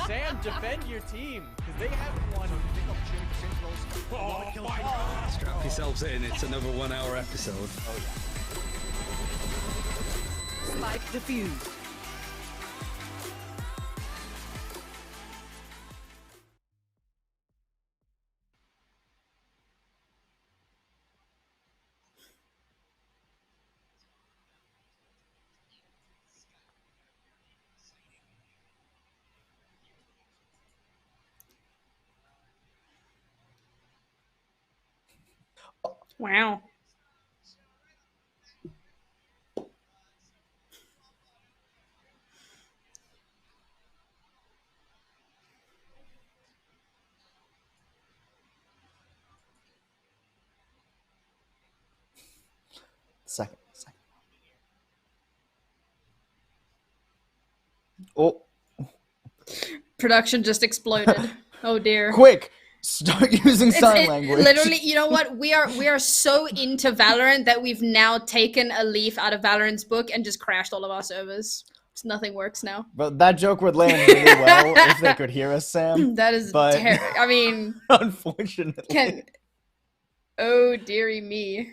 Sam, defend your team, because they haven't won. Strap yourselves in, it's another 1 hour episode. Oh, yeah. Spike defused. Wow. Second. Oh. Production just exploded. Oh dear. Quick! Start using sign language. Literally, you know what? We are so into Valorant that we've now taken a leaf out of Valorant's book and just crashed all of our servers. Just nothing works now. But that joke would land really well if they could hear us, Sam. That is I mean, unfortunately. Oh dearie me.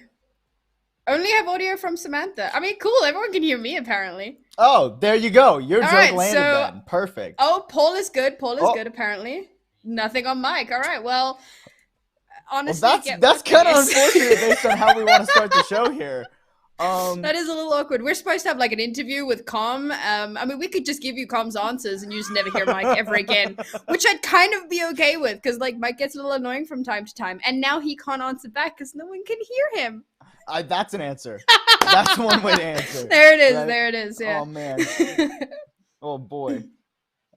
Only have audio from Samantha. I mean, cool. Everyone can hear me apparently. Oh, there you go. Your joke right, landed then. Perfect. Oh, Paul is good. Paul is good apparently. Nothing on mic. All right. Well, honestly, that's kind of unfortunate based on how we want to start the show here. That is a little awkward. We're supposed to have like an interview with Com. I mean, we could just give you Com's answers and you just never hear Mike ever again, which I'd kind of be okay with because like Mike gets a little annoying from time to time, and now he can't answer back because no one can hear him. That's an answer. That's one way to answer. There it is. Right? There it is. Yeah. Oh man. Oh boy.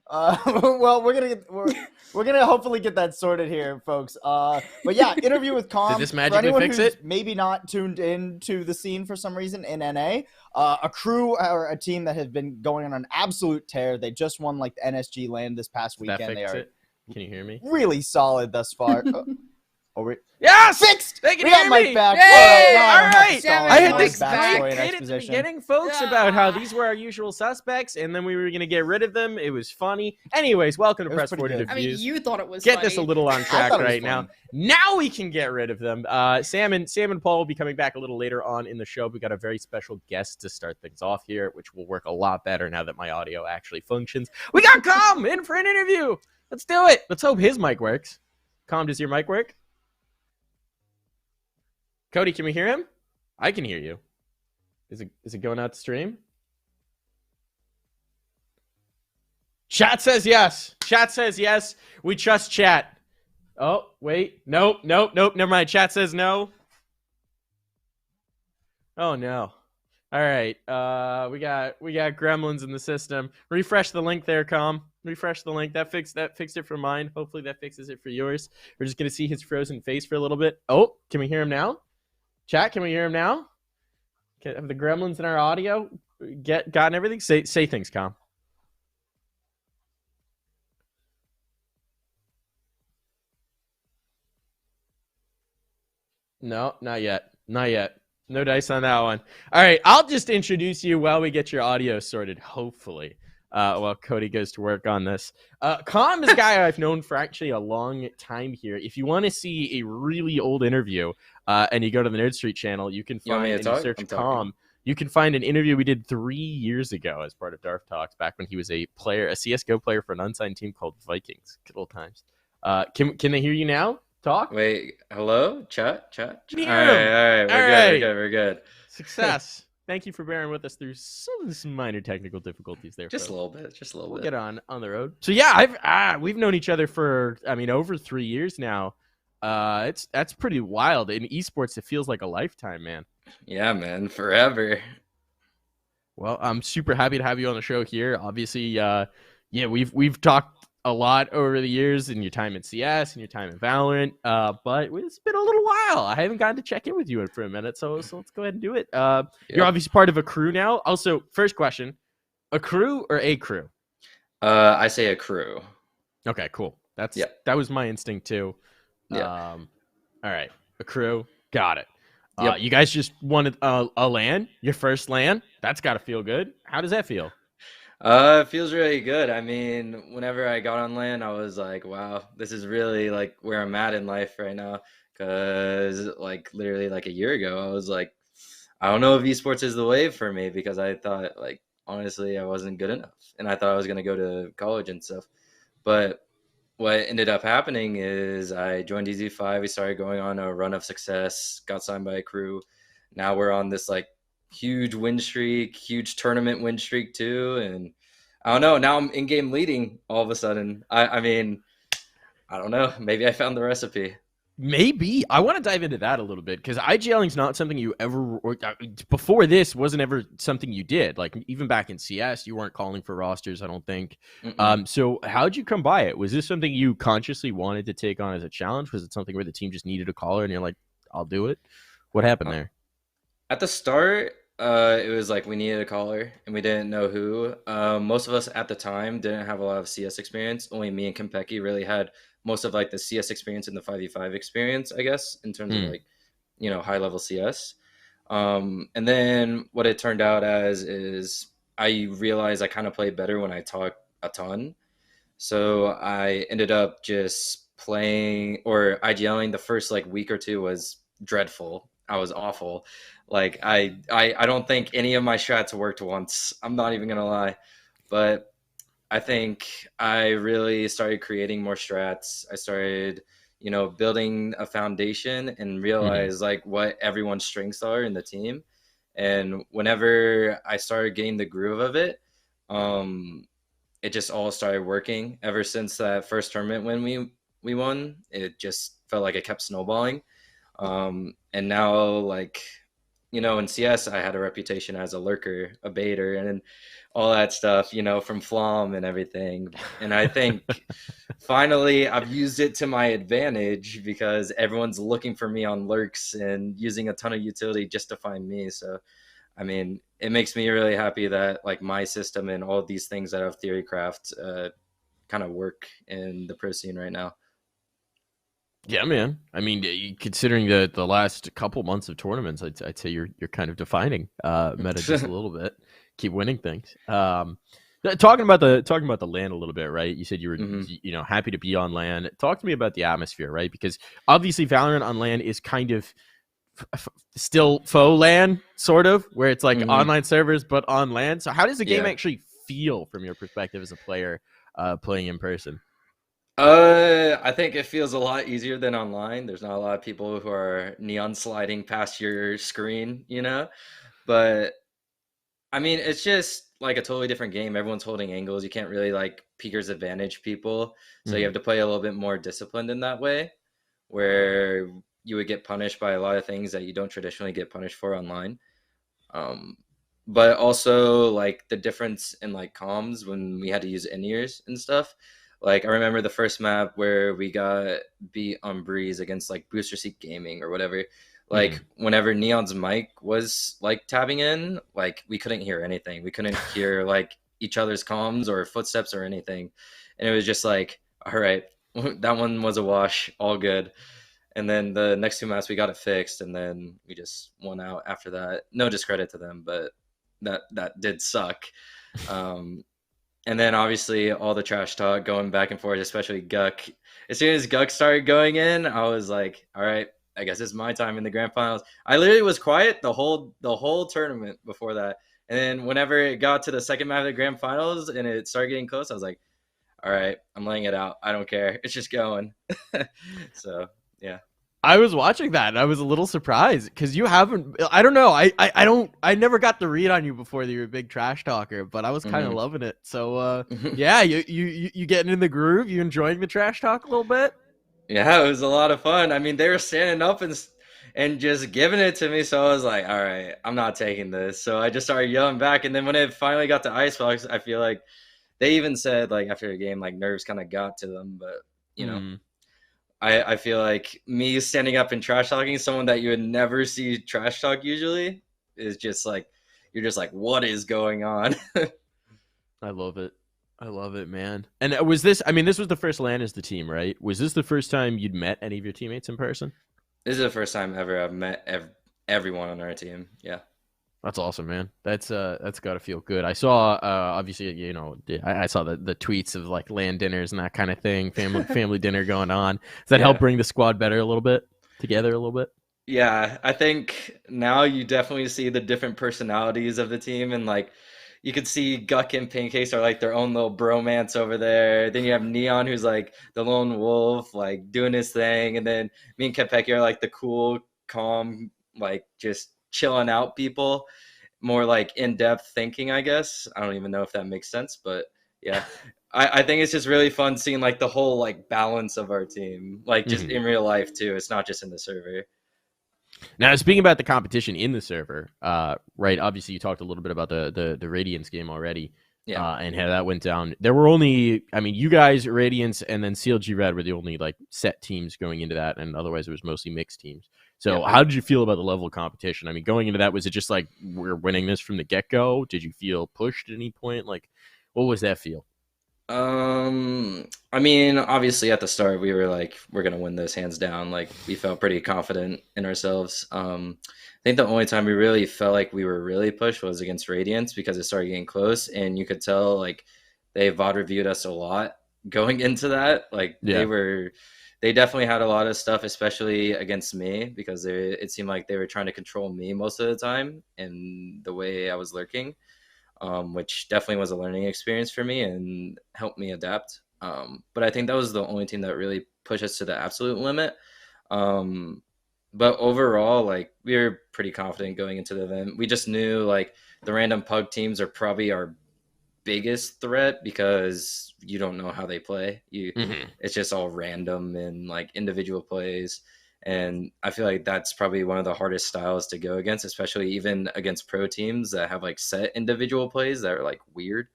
Well, we're gonna hopefully get that sorted here, folks. But yeah, interview with Com. Did this magically fix it? Maybe not tuned into the scene for some reason in NA. Akrew are a team that has been going on an absolute tear. They just won like the NSG LAN this past weekend. They are. Can you hear me? Really solid thus far. Yes! Fixed! They can we hear got me! Mike back. Yay! All right! I had this great great getting folks about how these were our usual suspects, and then we were going to get rid of them. It was funny. Anyways, welcome to Press 40 Defuse. I mean, you thought it was Get funny. this a little on track right now. Now we can get rid of them. Sam and Paul will be coming back a little later on in the show. We got a very special guest to start things off here, which will work a lot better now that my audio actually functions. We got Com in for an interview. Let's do it. Let's hope his mic works. Com, does your mic work? Cody, can we hear him? I can hear you. Is it going out to stream? Chat says yes. Chat says yes. We trust chat. Oh, wait. Nope. Never mind. Chat says no. Oh no. All right. We got gremlins in the system. Refresh the link there, Com. Refresh the link. That fixed it for mine. Hopefully that fixes it for yours. We're just gonna see his frozen face for a little bit. Oh, can we hear him now? Chat, can we hear him now? Have the gremlins in our audio gotten everything? Say things, Com. No, not yet. Not yet. No dice on that one. All right, I'll just introduce you while we get your audio sorted, hopefully, while Cody goes to work on this. Com is a guy I've known for actually a long time here. If you want to see a really old interview, and you go to the Nerd Street channel, you can find and you search Com. You can find an interview we did 3 years ago as part of Darth Talks, back when he was a CSGO player for an unsigned team called Vikings. Good old times. Can they hear you now? Talk? Wait, hello? Chat? All right, we're good. Success. Thank you for bearing with us through some minor technical difficulties there. Just a little bit. We'll get on the road. So yeah, we've known each other for over 3 years now. That's pretty wild. In esports, it feels like a lifetime, man. Yeah, man, forever. Well, I'm super happy to have you on the show here. Obviously, yeah, we've talked a lot over the years in your time in CS and your time in Valorant. But it's been a little while. I haven't gotten to check in with you for a minute, so let's go ahead and do it. You're Yep. obviously part of Akrew now. Also, first question: Akrew or Akrew? I say Akrew. Okay, cool. Yeah. That was my instinct too. Yeah. All right, Akrew, got it. Yep. You guys just wanted a LAN, your first LAN. That's got to feel good. How does that feel? It feels really good. I mean, whenever I got on land, I was like, wow, this is really like where I'm at in life right now. Because like literally like a year ago, I was like, I don't know if esports is the wave for me because I thought like honestly I wasn't good enough, and I thought I was gonna go to college and stuff. But what ended up happening is I joined EZ5. We started going on a run of success, got signed by Akrew. Now we're on this like huge win streak, huge tournament win streak too. And I don't know. Now I'm in game leading all of a sudden. I mean, I don't know. Maybe I found the recipe. Maybe I want to dive into that a little bit because IGLing is not something you ever before this wasn't ever something you did. Like even back in CS, you weren't calling for rosters. I don't think. So how'd you come by it? Was this something you consciously wanted to take on as a challenge? Was it something where the team just needed a caller and you're like, I'll do it? What happened there? At the start, it was like we needed a caller and we didn't know who. Most of us at the time didn't have a lot of CS experience. Only me and Kempeki really had most of like the CS experience and the 5v5 experience, I guess, in terms of like, you know, high level CS. And then what it turned out as is I realized I kind of play better when I talk a ton. So I ended up just playing or IGLing. The first like week or two was dreadful. I was awful. Like I don't think any of my strats worked once. I'm not even gonna lie. But I think I really started creating more strats. I started, you know, building a foundation and realize like what everyone's strengths are in the team. And whenever I started getting the groove of it, it just all started working. Ever since that first tournament when we won, it just felt like it kept snowballing. And now like, you know, in CS, I had a reputation as a lurker, a baiter, and all that stuff, you know, from Flom and everything. And I think finally I've used it to my advantage because everyone's looking for me on lurks and using a ton of utility just to find me. So, I mean, it makes me really happy that like my system and all these things that have theorycraft kind of work in the pro scene right now. Yeah, man. I mean, considering the last couple months of tournaments, I'd say you're kind of defining meta just a little bit. Keep winning things. Talking about the LAN a little bit, right? You said you were you know happy to be on LAN. Talk to me about the atmosphere, right? Because obviously Valorant on LAN is kind of still faux LAN, sort of, where it's like online servers but on LAN. So how does the game actually feel from your perspective as a player playing in person? I think it feels a lot easier than online. There's not a lot of people who are neon sliding past your screen, you know? But I mean, it's just like a totally different game. Everyone's holding angles. You can't really like peeker's advantage people. So you have to play a little bit more disciplined in that way, where you would get punished by a lot of things that you don't traditionally get punished for online. But also like the difference in like comms when we had to use in-ears and stuff. Like I remember the first map where we got beat on Breeze against like Booster Seat Gaming or whatever. Like whenever Neon's mic was like tabbing in, like we couldn't hear anything. We couldn't hear like each other's comms or footsteps or anything. And it was just like, all right, that one was a wash, all good. And then the next two maps we got it fixed, and then we just won out after that. No discredit to them, but that did suck. And then obviously all the trash talk going back and forth, especially Guck. As soon as Guck started going in, I was like, all right, I guess it's my time in the grand finals. I literally was quiet the whole tournament before that. And then whenever it got to the second map of the grand finals and it started getting close, I was like, all right, I'm laying it out. I don't care. It's just going. So, yeah. I was watching that and I was a little surprised because you haven't. I don't know. I never got the read on you before that you're a big trash talker, but I was kind of loving it. So yeah, you getting in the groove? You enjoying the trash talk a little bit? Yeah, it was a lot of fun. I mean, they were standing up and and just giving it to me. So I was like, all right, I'm not taking this. So I just started yelling back. And then when it finally got to Icebox, I feel like they even said, like, after the game, like, nerves kind of got to them. But, you know, I feel like me standing up and trash talking someone that you would never see trash talk usually is just like, you're just like, what is going on? I love it. I love it, man. And was this, I mean, this was the first LAN as the team, right? Was this the first time you'd met any of your teammates in person? This is the first time ever I've met everyone on our team. Yeah. That's awesome, man. That's got to feel good. I saw, obviously, you know, I saw the tweets of like LAN dinners and that kind of thing, family dinner going on. Does that help bring the squad better a little bit, together a little bit? Yeah, I think now you definitely see the different personalities of the team, and like you could see Guck and Pancakes are like their own little bromance over there. Then you have Neon, who's like the lone wolf, like doing his thing, and then me and Kepeki are like the cool, calm, like just chilling out people, more like in-depth thinking, I guess. I don't even know if that makes sense, but yeah. I think it's just really fun seeing like the whole like balance of our team, like just in real life too. It's not just in the server. Now, speaking about the competition in the server, right? Obviously, you talked a little bit about the Radiance game already, and how that went down. There were only, I mean, you guys, Radiance, and then CLG Red were the only like set teams going into that, and otherwise it was mostly mixed teams. So, how did you feel about the level of competition? I mean, going into that, was it just like we're winning this from the get go? Did you feel pushed at any point? Like, what was that feel? I mean, obviously at the start we were like, we're gonna win this hands down. Like we felt pretty confident in ourselves. I think the only time we really felt like we were really pushed was against Radiance, because it started getting close, and you could tell like they VOD reviewed us a lot going into that. Like they definitely had a lot of stuff, especially against me, because it seemed like they were trying to control me most of the time and the way I was lurking. Which definitely was a learning experience for me and helped me adapt. But I think that was the only team that really pushed us to the absolute limit. But overall, like we were pretty confident going into the event. We just knew like the random pug teams are probably our biggest threat, because you don't know how they play. It's just all random and like individual plays. And I feel like that's probably one of the hardest styles to go against, especially even against pro teams that have like set individual plays that are like weird.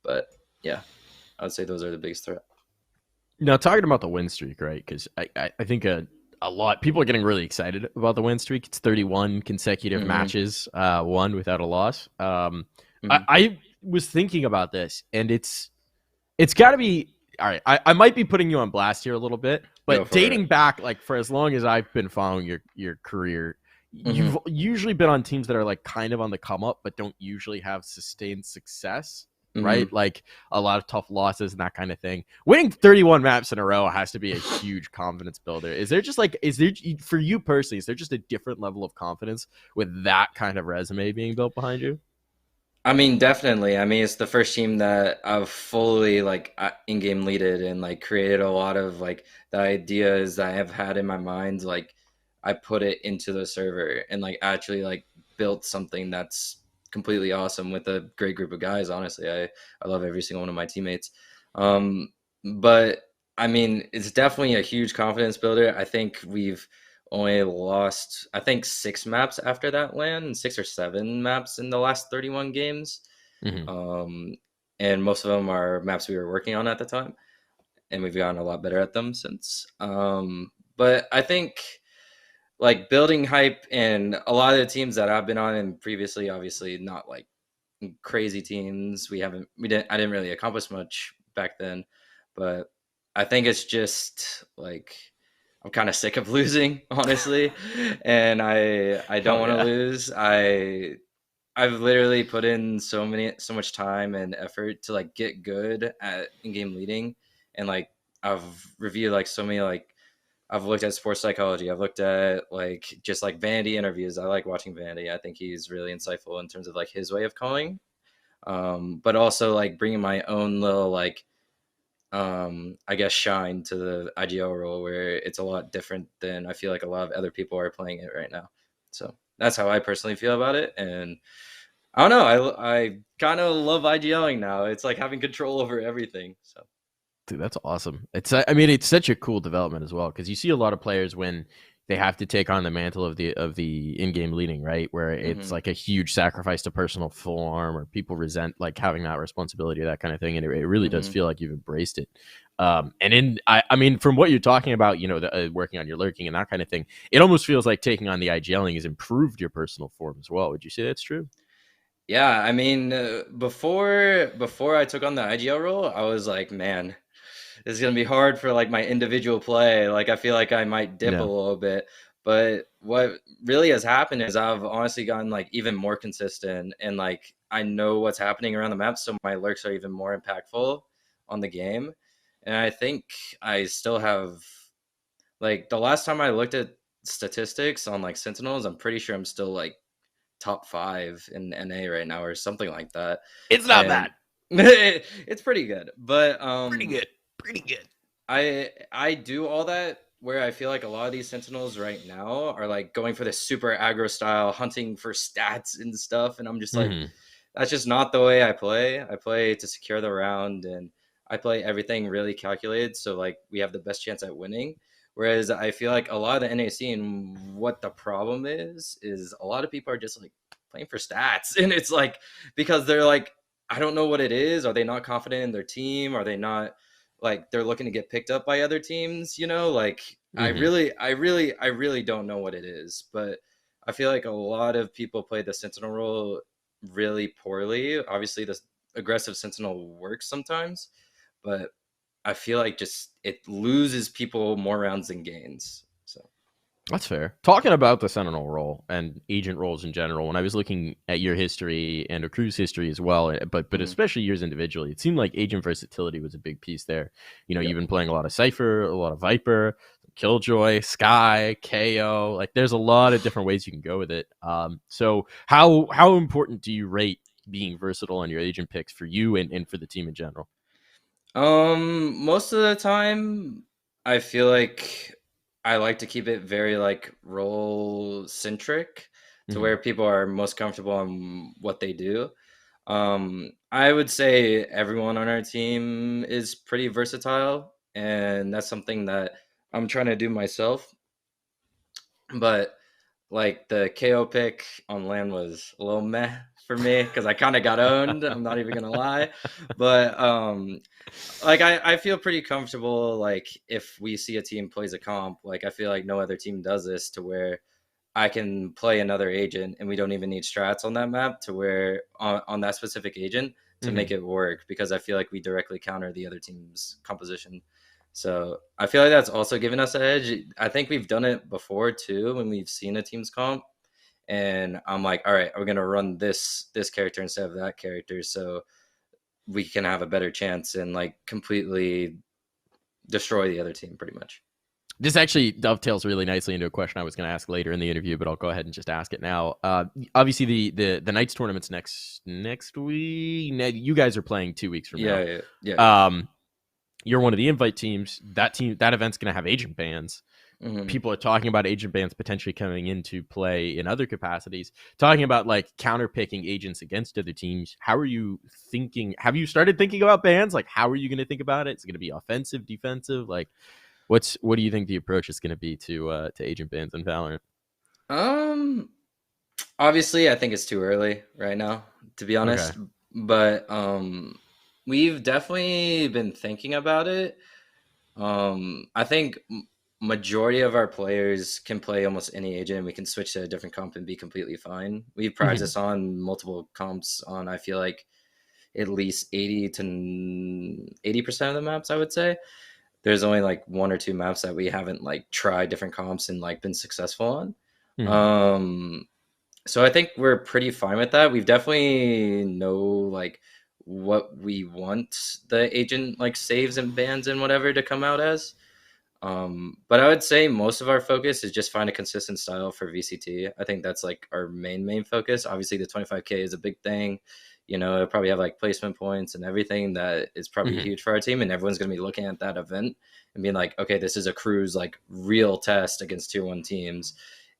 But yeah, I would say those are the biggest threat. Now, talking about the win streak, right? Because I think a lot people are getting really excited about the win streak. It's 31 consecutive matches, won without a loss. I was thinking about this, and it's got to be all right. I might be putting you on blast here a little bit, but dating back like for as long as I've been following your career, you've usually been on teams that are like kind of on the come up, but don't usually have sustained success. Right? Like a lot of tough losses and that kind of thing. Winning 31 maps in a row has to be a huge confidence builder. Is there for you personally, is there just a different level of confidence with that kind of resume being built behind you? I mean, definitely. I mean, it's the first team that I've fully like in-game leaded and like created a lot of like the ideas that I have had in my mind. Like I put it into the server and like actually like built something that's completely awesome with a great group of guys. Honestly, I love every single one of my teammates. But I mean, it's definitely a huge confidence builder. I think we've only lost, I think 6 maps after that LAN, 6 or 7 maps in the last 31 games. And most of them are maps we were working on at the time, and we've gotten a lot better at them since. But I think like building hype, and a lot of the teams that I've been on and previously, obviously not like crazy teams. I didn't really accomplish much back then, but I think it's just like, I'm kind of sick of losing, honestly, and I don't want to lose. I've literally put in so much time and effort to like get good at in-game leading, and like I've reviewed like so many, like I've looked at sports psychology, I've looked at like just like Vanity interviews. I like watching Vanity. I think he's really insightful in terms of like his way of calling, but also like bringing my own little like I guess shine to the IGL role, where it's a lot different than I feel like a lot of other people are playing it right now. So that's how I personally feel about it. And I don't know, I kind of love IGLing now. It's like having control over everything. So dude, that's awesome. It's such a cool development as well, because you see a lot of players when they have to take on the mantle of the in-game leading, right? Where it's like a huge sacrifice to personal form, or people resent like having that responsibility or that kind of thing. And it really does feel like you've embraced it. I mean, from what you're talking about, working on your lurking and that kind of thing, it almost feels like taking on the IGLing has improved your personal form as well. Would you say that's true? Yeah, I mean, before I took on the IGL role, I was like, man, this is gonna be hard for like my individual play. Like I feel like I might dip a little bit. But what really has happened is I've honestly gotten like even more consistent, and like I know what's happening around the map, so my lurks are even more impactful on the game. And I think I still have, like, the last time I looked at statistics on like Sentinels, I'm pretty sure I'm still like top 5 in NA right now or something like that. It's not bad. It's pretty good, but pretty good. I do all that where I feel like a lot of these Sentinels right now are like going for this super aggro style, hunting for stats and stuff, and I'm just like, that's just not the way I play. I play to secure the round, and I play everything really calculated, so like we have the best chance at winning. Whereas I feel like a lot of the NA scene, what the problem is a lot of people are just like playing for stats, and it's like because they're like, I don't know what it is. Are they not confident in their team? Are they not like they're looking to get picked up by other teams? Like I really don't know what it is, but I feel like a lot of people play the Sentinel role really poorly. Obviously, the aggressive Sentinel works sometimes, but I feel like just it loses people more rounds than gains. So that's fair. Talking about the Sentinel role and agent roles in general, when I was looking at your history and Akrew's history as well, but especially yours individually, it seemed like agent versatility was a big piece there. You've been playing a lot of Cypher, a lot of Viper, Killjoy, Sky, KO. Like there's a lot of different ways you can go with it. So how important do you rate being versatile on your agent picks for you and for the team in general? Most of the time I feel like I like to keep it very like role centric to where people are most comfortable on what they do. I would say everyone on our team is pretty versatile, and that's something that I'm trying to do myself. But like the KO pick on LAN was a little meh for me because I kind of got owned. I'm not even gonna lie, but like I feel pretty comfortable. Like if we see a team plays a comp, like I feel like no other team does this to where I can play another agent and we don't even need strats on that map to where on that specific agent to make it work, because I feel like we directly counter the other team's composition. So I feel like that's also given us an edge. I think we've done it before too when we've seen a team's comp, and I'm like, all right, we're gonna run this character instead of that character, so we can have a better chance and like completely destroy the other team pretty much. This actually dovetails really nicely into a question I was going to ask later in the interview, but I'll go ahead and just ask it now. Obviously, the Knights tournament's next week. You guys are playing 2 weeks from now. Yeah. You're one of the invite teams. That event's going to have agent bans. People are talking about agent bans potentially coming into play in other capacities. Talking about like counterpicking agents against other teams. How are you thinking? Have you started thinking about bans? Like, how are you going to think about it? Is it going to be offensive, defensive? Like, what do you think the approach is going to be to agent bans in Valorant? Obviously, I think it's too early right now, to be honest. Okay. But we've definitely been thinking about it. I think majority of our players can play almost any agent, and we can switch to a different comp and be completely fine. We've practiced on multiple comps on, I feel like, at least 80% of the maps, I would say. There's only like 1 or 2 maps that we haven't like tried different comps and like been successful on. So I think we're pretty fine with that. We've definitely know like what we want the agent like saves and bans and whatever to come out as. But I would say most of our focus is just find a consistent style for VCT. I think that's like our main focus. Obviously the 25K is a big thing. It'll probably have like placement points and everything that is probably huge for our team. And everyone's going to be looking at that event and being like, okay, this is Akrew's like real test against tier 1 teams.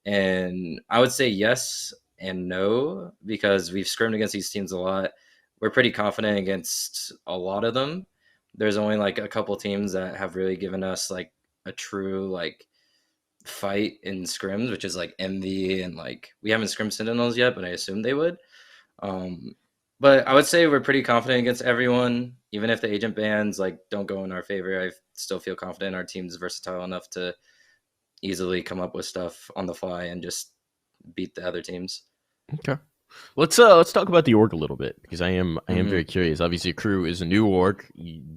And I would say yes and no, because we've scrimmed against these teams a lot. We're pretty confident against a lot of them. There's only like a couple teams that have really given us like a true like fight in scrims, which is like MV, and like we haven't scrimmed Sentinels yet, but I assume they would. But I would say we're pretty confident against everyone. Even if the agent bans like don't go in our favor, I still feel confident our team's versatile enough to easily come up with stuff on the fly and just beat the other teams. Okay. Let's talk about the org a little bit, because I am Mhm. very curious. Obviously, Akrew is a new org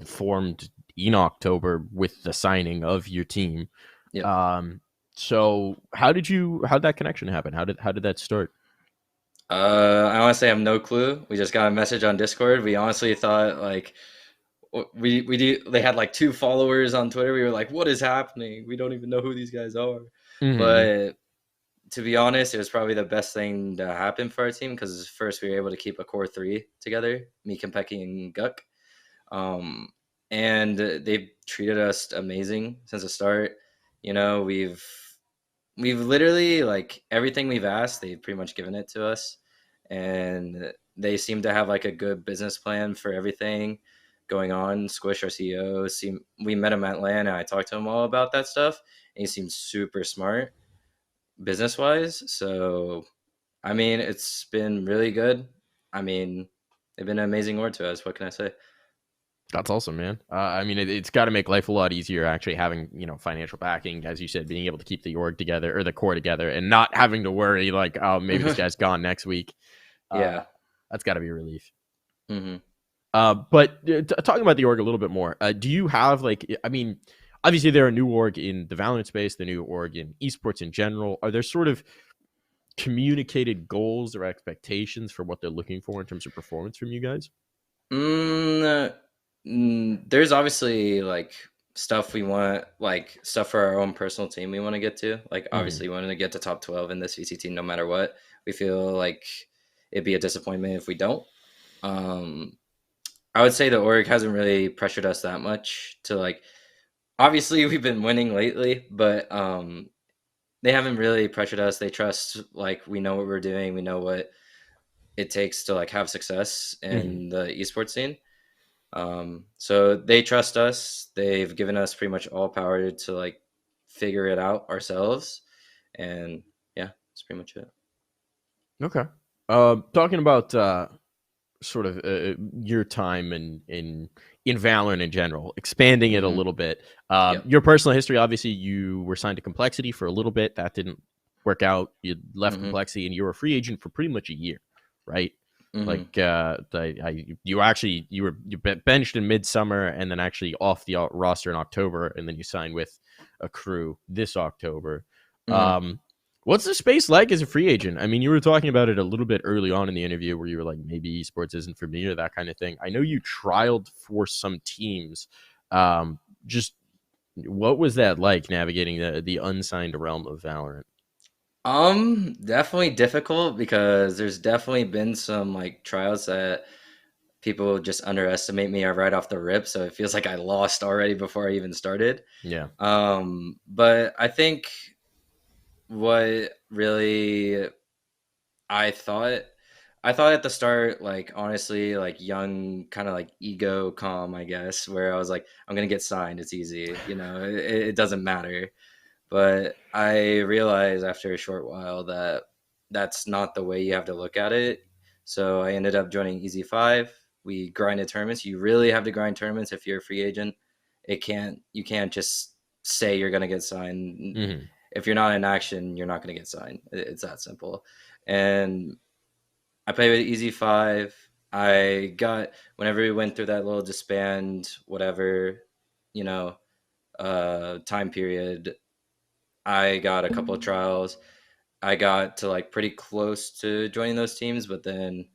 formed in October with the signing of your team. Yep. So how did that connection happen? How did that start? I honestly have no clue. We just got a message on Discord. We honestly thought like they had like 2 followers on Twitter. We were like, what is happening? We don't even know who these guys are. Mhm. But to be honest, it was probably the best thing to happen for our team, because first we were able to keep a core 3 together, me, Kempeki, and Guk. And they've treated us amazing since the start. You know, we've literally like everything we've asked, they've pretty much given it to us. And they seem to have like a good business plan for everything going on. Squish, our CEO, we met him at LAN, and I talked to him all about that stuff. And he seems super smart business wise. So, I mean, it's been really good. I mean, they've been an amazing org to us. What can I say? That's awesome, man. I mean, it's got to make life a lot easier actually having, financial backing, as you said, being able to keep the org together or the core together and not having to worry like, oh, maybe this guy's gone next week. Yeah. That's got to be a relief. Mm-hmm. But talking about the org a little bit more, do you have obviously they're a new org in the Valorant space, the new org in esports in general. Are there sort of communicated goals or expectations for what they're looking for in terms of performance from you guys? There's obviously like stuff we want, like stuff for our own personal team we want to get to. Like obviously we want to get to top 12 in this VCT no matter what. We feel like it'd be a disappointment if we don't. I would say the org hasn't really pressured us that much to like, obviously we've been winning lately, but they haven't really pressured us. They trust like we know what we're doing. We know what it takes to like have success in the esports scene. So they trust us. They've given us pretty much all power to like figure it out ourselves. And yeah, that's pretty much it. Okay. Talking about sort of your time in Valorant in general, expanding it a little bit. Your personal history, obviously, you were signed to Complexity for a little bit. That didn't work out. You left Complexity, and you were a free agent for pretty much a year, right? Like you were benched in midsummer, and then actually off the roster in October, and then you signed with Akrew this October. What's the space like as a free agent? I mean, you were talking about it a little bit early on in the interview where you were like, maybe esports isn't for me or that kind of thing. I know you trialed for some teams. Just what was that like navigating the unsigned realm of Valorant? Definitely difficult, because there's definitely been some like trials that people just underestimate me right off the rip. So it feels like I lost already before I even started. Yeah. But I think what really I thought at the start, like honestly, like young, kind of like ego calm, I guess, where I was like, I'm gonna get signed, it's easy, it doesn't matter. But I realized after a short while that that's not the way you have to look at it. So I ended up joining EZ5. We grinded tournaments. You really have to grind tournaments if you're a free agent. You can't just say you're gonna get signed. If you're not in action, you're not gonna get signed. It's that simple. And I played with EZ5. I got, whenever we went through that little disband, whatever, time period, I got a couple of trials. I got to like pretty close to joining those teams, but then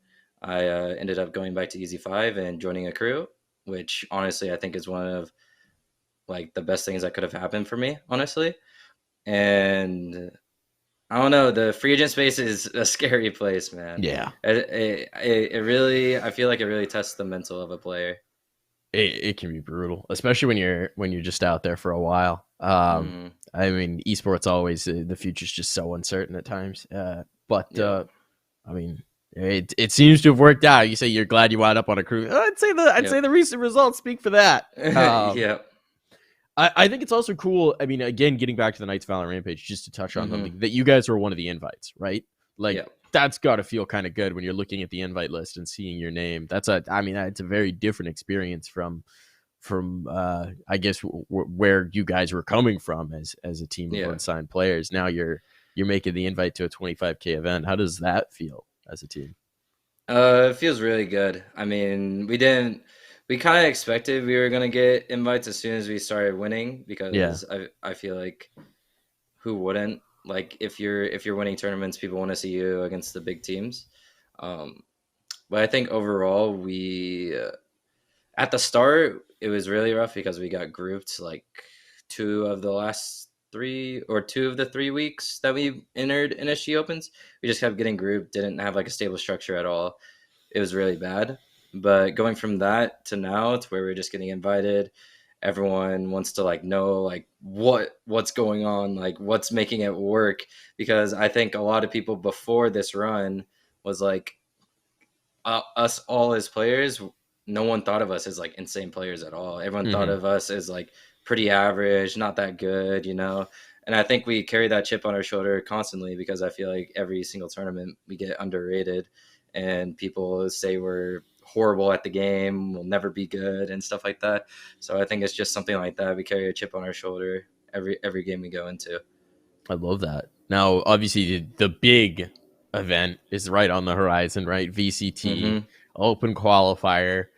I ended up going back to EZ5 and joining Akrew, which honestly I think is one of like the best things that could have happened for me, honestly. And I don't know, the free agent space is a scary place, man. Yeah. It really, I feel like it really tests the mental of a player. It can be brutal, especially when you're just out there for a while. I mean, esports always, the future's just so uncertain at times. I mean, it seems to have worked out. You say you're glad you wound up on Akrew. I'd say the recent results speak for that. Yeah. I think it's also cool. I mean, again, getting back to the Knights Valor Rampage, just to touch on something that you guys were one of the invites, right? Like Yeah. that's got to feel kind of good when you're looking at the invite list and seeing your name. I mean, it's a very different experience from I guess where you guys were coming from as a team of unsigned players. Now you're making the invite to a 25K event. How does that feel as a team? It feels really good. I mean, we kind of expected we were gonna get invites as soon as we started winning, because I feel like who wouldn't? Like if you're winning tournaments, people want to see you against the big teams. But I think overall we at the start it was really rough because we got grouped like 2 of the 3 weeks that we entered NSG Opens. We just kept getting grouped, didn't have like a stable structure at all. It was really bad. But going from that to now to where we're just getting invited, everyone wants to like know like what's going on, like what's making it work, because I think a lot of people before this run was like us all as players, no one thought of us as like insane players at all. Everyone thought of us as like pretty average, not that good, you know. And I think we carry that chip on our shoulder constantly, because I feel like every single tournament we get underrated and people say we're horrible at the game, we'll never be good and stuff like that. So I think it's just something like that. We carry a chip on our shoulder every game we go into. I love that. Now, obviously, the big event is right on the horizon, right? VCT, open qualifier,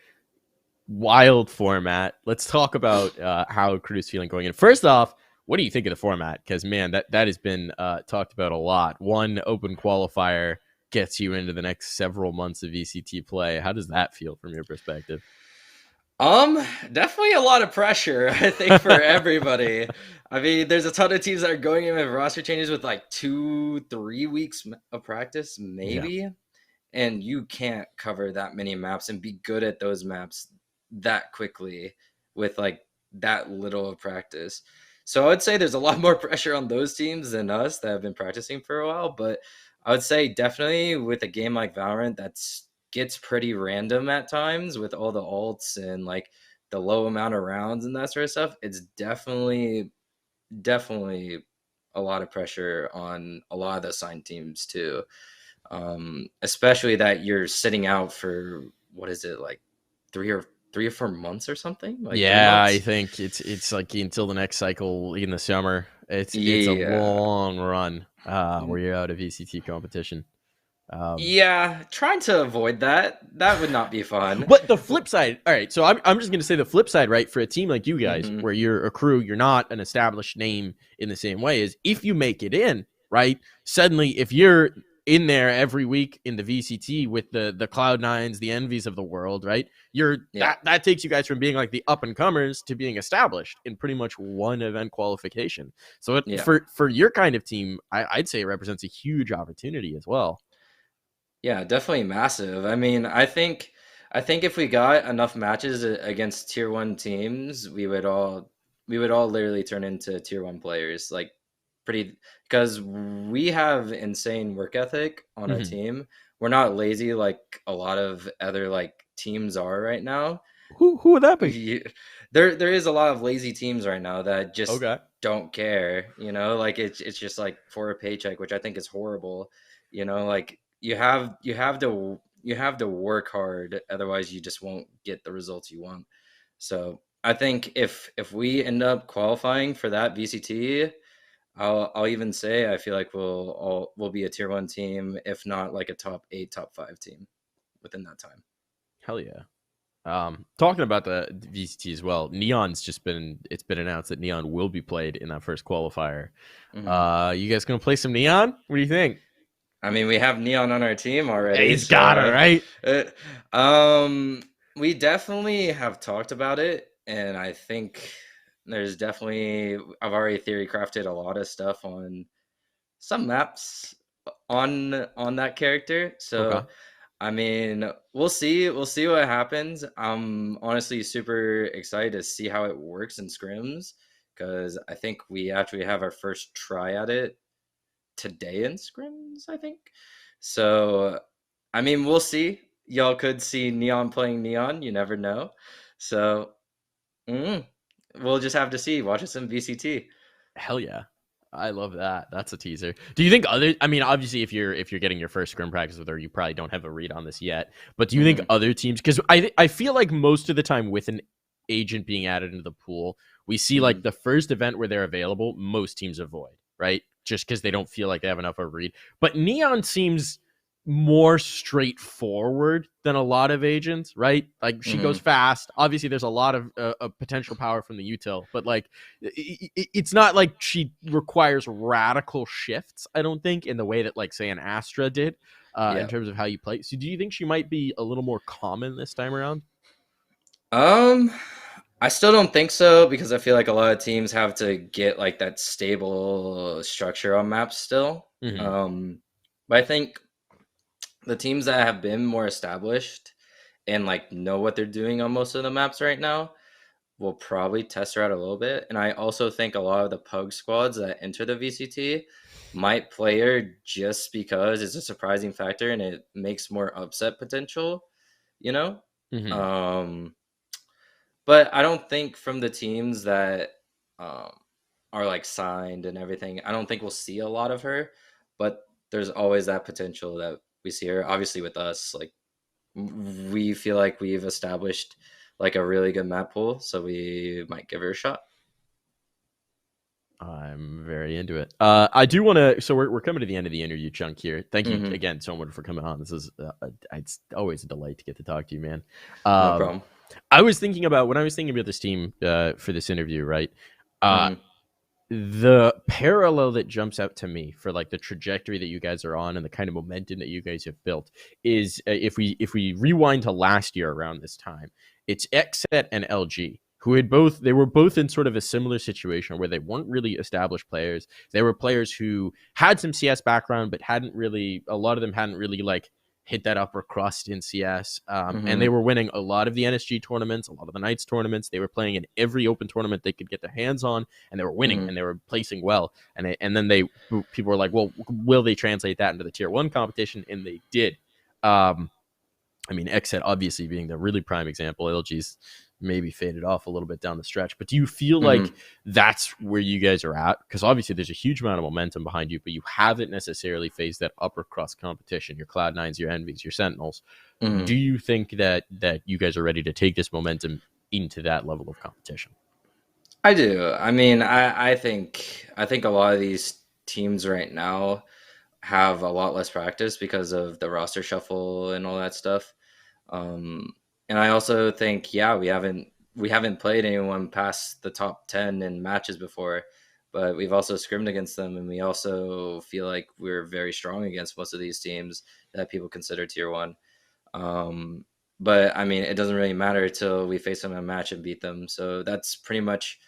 wild format. Let's talk about how Akrew's feeling going in. First off, what do you think of the format? Because, man, that has been talked about a lot. One open qualifier gets you into the next several months of VCT play. How does that feel from your perspective? Definitely a lot of pressure, I think, for everybody. I mean, there's a ton of teams that are going in with roster changes with like 2-3 weeks of practice, maybe. And you can't cover that many maps and be good at those maps that quickly with like that little of practice. So I would say there's a lot more pressure on those teams than us that have been practicing for a while. But I would say definitely with a game like Valorant that's gets pretty random at times with all the alts and like the low amount of rounds and that sort of stuff, it's definitely a lot of pressure on a lot of the assigned teams too. Especially that you're sitting out for what is it, like 3 or 4 months or something? Like I think it's like until the next cycle in the summer. It's a long run where you're out of VCT competition. Trying to avoid that would not be fun. But the flip side, all right, so I'm just going to say the flip side, right, for a team like you guys, where you're a crew, you're not an established name in the same way, is if you make it in, right, suddenly if you're in there every week in the VCT with the Cloud9s, the Envies of the world, right, that takes you guys from being like the up-and-comers to being established in pretty much one event qualification. So for your kind of team, I'd say it represents a huge opportunity as well. Yeah, definitely massive. I mean, I think if we got enough matches against tier 1 teams, we would all literally turn into tier 1 players, like pretty, because we have insane work ethic on our team. We're not lazy like a lot of other like teams are right now. Who would that be? There is a lot of lazy teams right now that just don't care, you know, like it's just like for a paycheck, which I think is horrible, you know, like you have to work hard, otherwise you just won't get the results you want. So I think if we end up qualifying for that VCT, I'll even say I feel like we'll be a tier 1 team, if not like a top 8, top 5 team within that time. Hell yeah. Talking about the VCT as well, Neon's it's been announced that Neon will be played in that first qualifier. You guys gonna play some Neon? What do you think? I mean, we have Neon on our team already. He's got it, right? We definitely have talked about it, and I think there's definitely, I've already theory crafted a lot of stuff on some maps on that character. So I mean, we'll see what happens. I'm honestly super excited to see how it works in scrims, because I think we actually have our first try at it today in scrims, I think. So I mean, we'll see. Y'all could see Neon playing Neon, you never know. So we'll just have to see. Watch us in VCT. Hell yeah. I love that. That's a teaser. Do you think other? I mean, obviously, if you're getting your first scrim practice with her, you probably don't have a read on this yet. But do you think other teams? Because I feel like most of the time with an agent being added into the pool, we see like the first event where they're available, most teams avoid, right? Just because they don't feel like they have enough of a read. But Neon seems more straightforward than a lot of agents, right? Like she goes fast. Obviously, there's a lot of potential power from the util, but like it's not like she requires radical shifts. I don't think in the way that like say an Astra did in terms of how you play. So, do you think she might be a little more common this time around? I still don't think so because I feel like a lot of teams have to get like that stable structure on maps still. But I think the teams that have been more established and like know what they're doing on most of the maps right now will probably test her out a little bit. And I also think a lot of the pug squads that enter the VCT might play her just because it's a surprising factor and it makes more upset potential, you know? But I don't think from the teams that are like signed and everything, I don't think we'll see a lot of her. But there's always that potential that we see her. Obviously, with us, like we feel like we've established like a really good map pool, so we might give her a shot. I'm very into it. I do want to. So we're coming to the end of the interview chunk here. Thank you again so much for coming on. This is it's always a delight to get to talk to you, man. No problem. I was thinking about when I was thinking about this team for this interview, right? The parallel that jumps out to me for like the trajectory that you guys are on and the kind of momentum that you guys have built is if we rewind to last year around this time, it's XSET and LG who they were both in sort of a similar situation where they weren't really established players. They were players who had some CS background, but a lot of them hadn't really like hit that upper crust in CS. And they were winning a lot of the NSG tournaments, a lot of the Knights tournaments. They were playing in every open tournament they could get their hands on, and they were winning and they were placing well. And then people were like, well, will they translate that into the tier 1 competition? And they did. I mean, XSET obviously being the really prime example. LG's maybe faded off a little bit down the stretch, but do you feel like that's where you guys are at? Because obviously there's a huge amount of momentum behind you, but you haven't necessarily faced that upper crust competition, your Cloud9s, your Envies, your Sentinels. Do you think that you guys are ready to take this momentum into that level of competition? I do. I mean, I think a lot of these teams right now have a lot less practice because of the roster shuffle and all that stuff. And I also think, we haven't played anyone past the top 10 in matches before, but we've also scrimmed against them, and we also feel like we're very strong against most of these teams that people consider tier 1. But I mean, it doesn't really matter till we face them in a match and beat them. So that's pretty much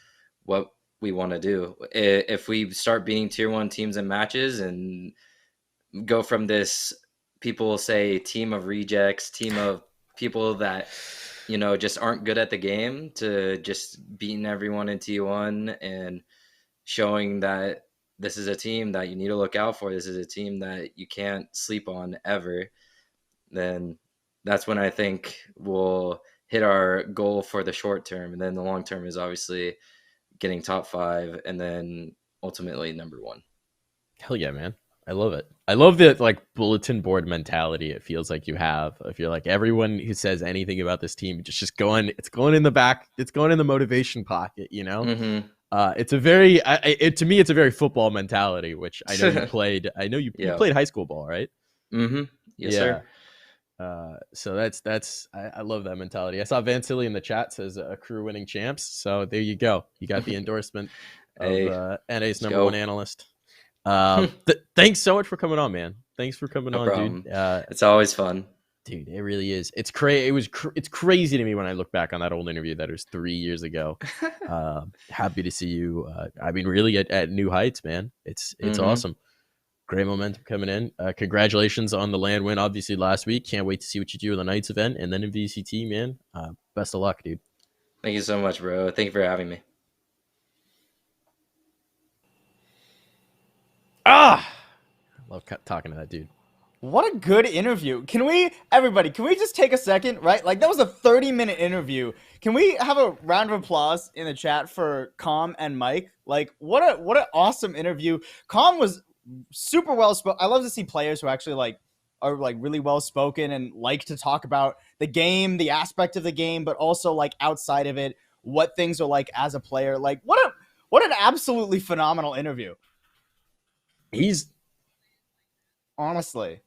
what we want to do. If we start beating tier 1 teams in matches and go from this, people say team of rejects, team of people that just aren't good at the game, to just beating everyone in T1 and showing that this is a team that you need to look out for, this is a team that you can't sleep on ever, then that's when I think we'll hit our goal for the short term. And then the long term is obviously getting top 5 and then ultimately number 1. Hell yeah, man. I love it. I love the like bulletin board mentality it feels like you have. I feel like everyone who says anything about this team just going, it's going in the back, it's going in the motivation pocket, It's a very to me it's a very football mentality, which I know you played. I know you played high school ball, right? Yes, sir. So that's I love that mentality. I saw Van Silly in the chat says Akrew winning champs. So there you go. You got the endorsement of NA's number 1 analyst. Thanks so much for coming on, man. Thanks for coming on, problem. Dude. It's always fun, dude. It really is. It's crazy. It's crazy to me when I look back on that old interview that was 3 years ago. Happy to see you. I mean, really at new heights, man. It's awesome. Great momentum coming in. Congratulations on the land win, obviously last week. Can't wait to see what you do in the Knights event and then in VCT, man. Best of luck, dude. Thank you so much, bro. Thank you for having me. I love talking to that dude. What a good interview. Everybody, can we just take a second, right? Like, that was a 30-minute interview. Can we have a round of applause in the chat for Com and Mike? Like, what an awesome interview. Com was super well spoken. I love to see players who actually, like, are, like, really well spoken and like to talk about the game, the aspect of the game, but also, like, outside of it, what things are like as a player. Like, what an absolutely phenomenal interview. He's honestly.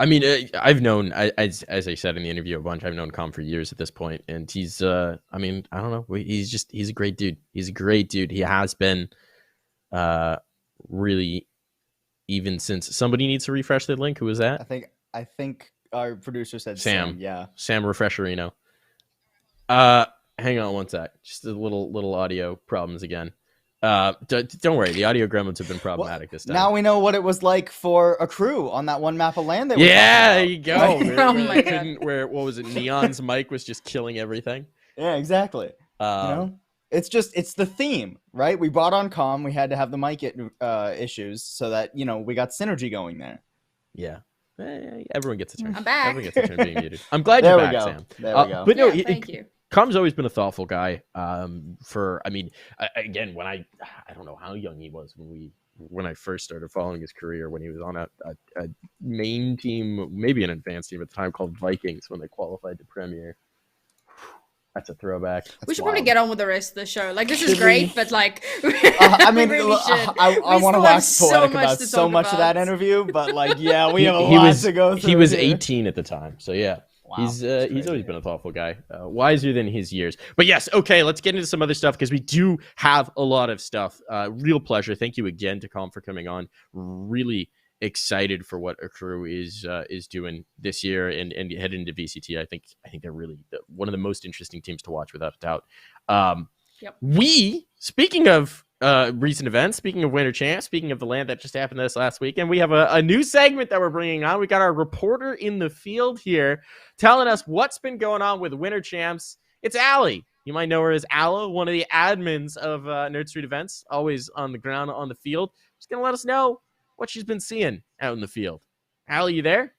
I mean, I've known, as I said in the interview a bunch, I've known Com for years at this point, and he's, I mean, I don't know, he's a great dude. He's a great dude. He has been, really, even since. Somebody needs to refresh the link. Who was that? I think our producer said Sam. Yeah, Sam Refresherino. Hang on one sec. Just a little audio problems again. Don't worry, the audio gremlins have been problematic this time. Now we know what it was like for Akrew on that one map of land. There you go. Oh my God. Where what was it? Neon's mic was just killing everything. Yeah, exactly. You know, it's the theme, right? We brought on Com. We had to have the mic issues so that we got synergy going there. Yeah. Everyone gets a turn. I'm back. Everyone gets a turn being muted. I'm glad you're back, Sam. There we go. But no, thank you. Com's always been a thoughtful guy. Again, when I don't know how young he was when I first started following his career, when he was on a main team, maybe an advanced team at the time called Vikings when they qualified to Premier. That's a throwback. We should probably get on with the rest of the show. Like, this is great, but like, I mean, really I want to wax poetic about so much of that interview, but like, yeah, we have a lot to go through. He was here. 18 at the time, so yeah. Wow, he's always been a thoughtful guy, wiser than his years. But yes, okay, let's get into some other stuff because we do have a lot of stuff. Real pleasure. Thank you again to Com for coming on. Really excited for what Akrew is doing this year and heading into VCT. I think they're really one of the most interesting teams to watch without a doubt. We, speaking of recent events, speaking of Winter Champs, speaking of the land that just happened this last weekend, we have a new segment that we're bringing on. We got our reporter in the field here telling us what's been going on with Winter Champs. It's Allie. You might know her as Aloe, one of the admins of Nerd Street events, always on the ground, on the field. She's going to let us know what she's been seeing out in the field. Allie, you there?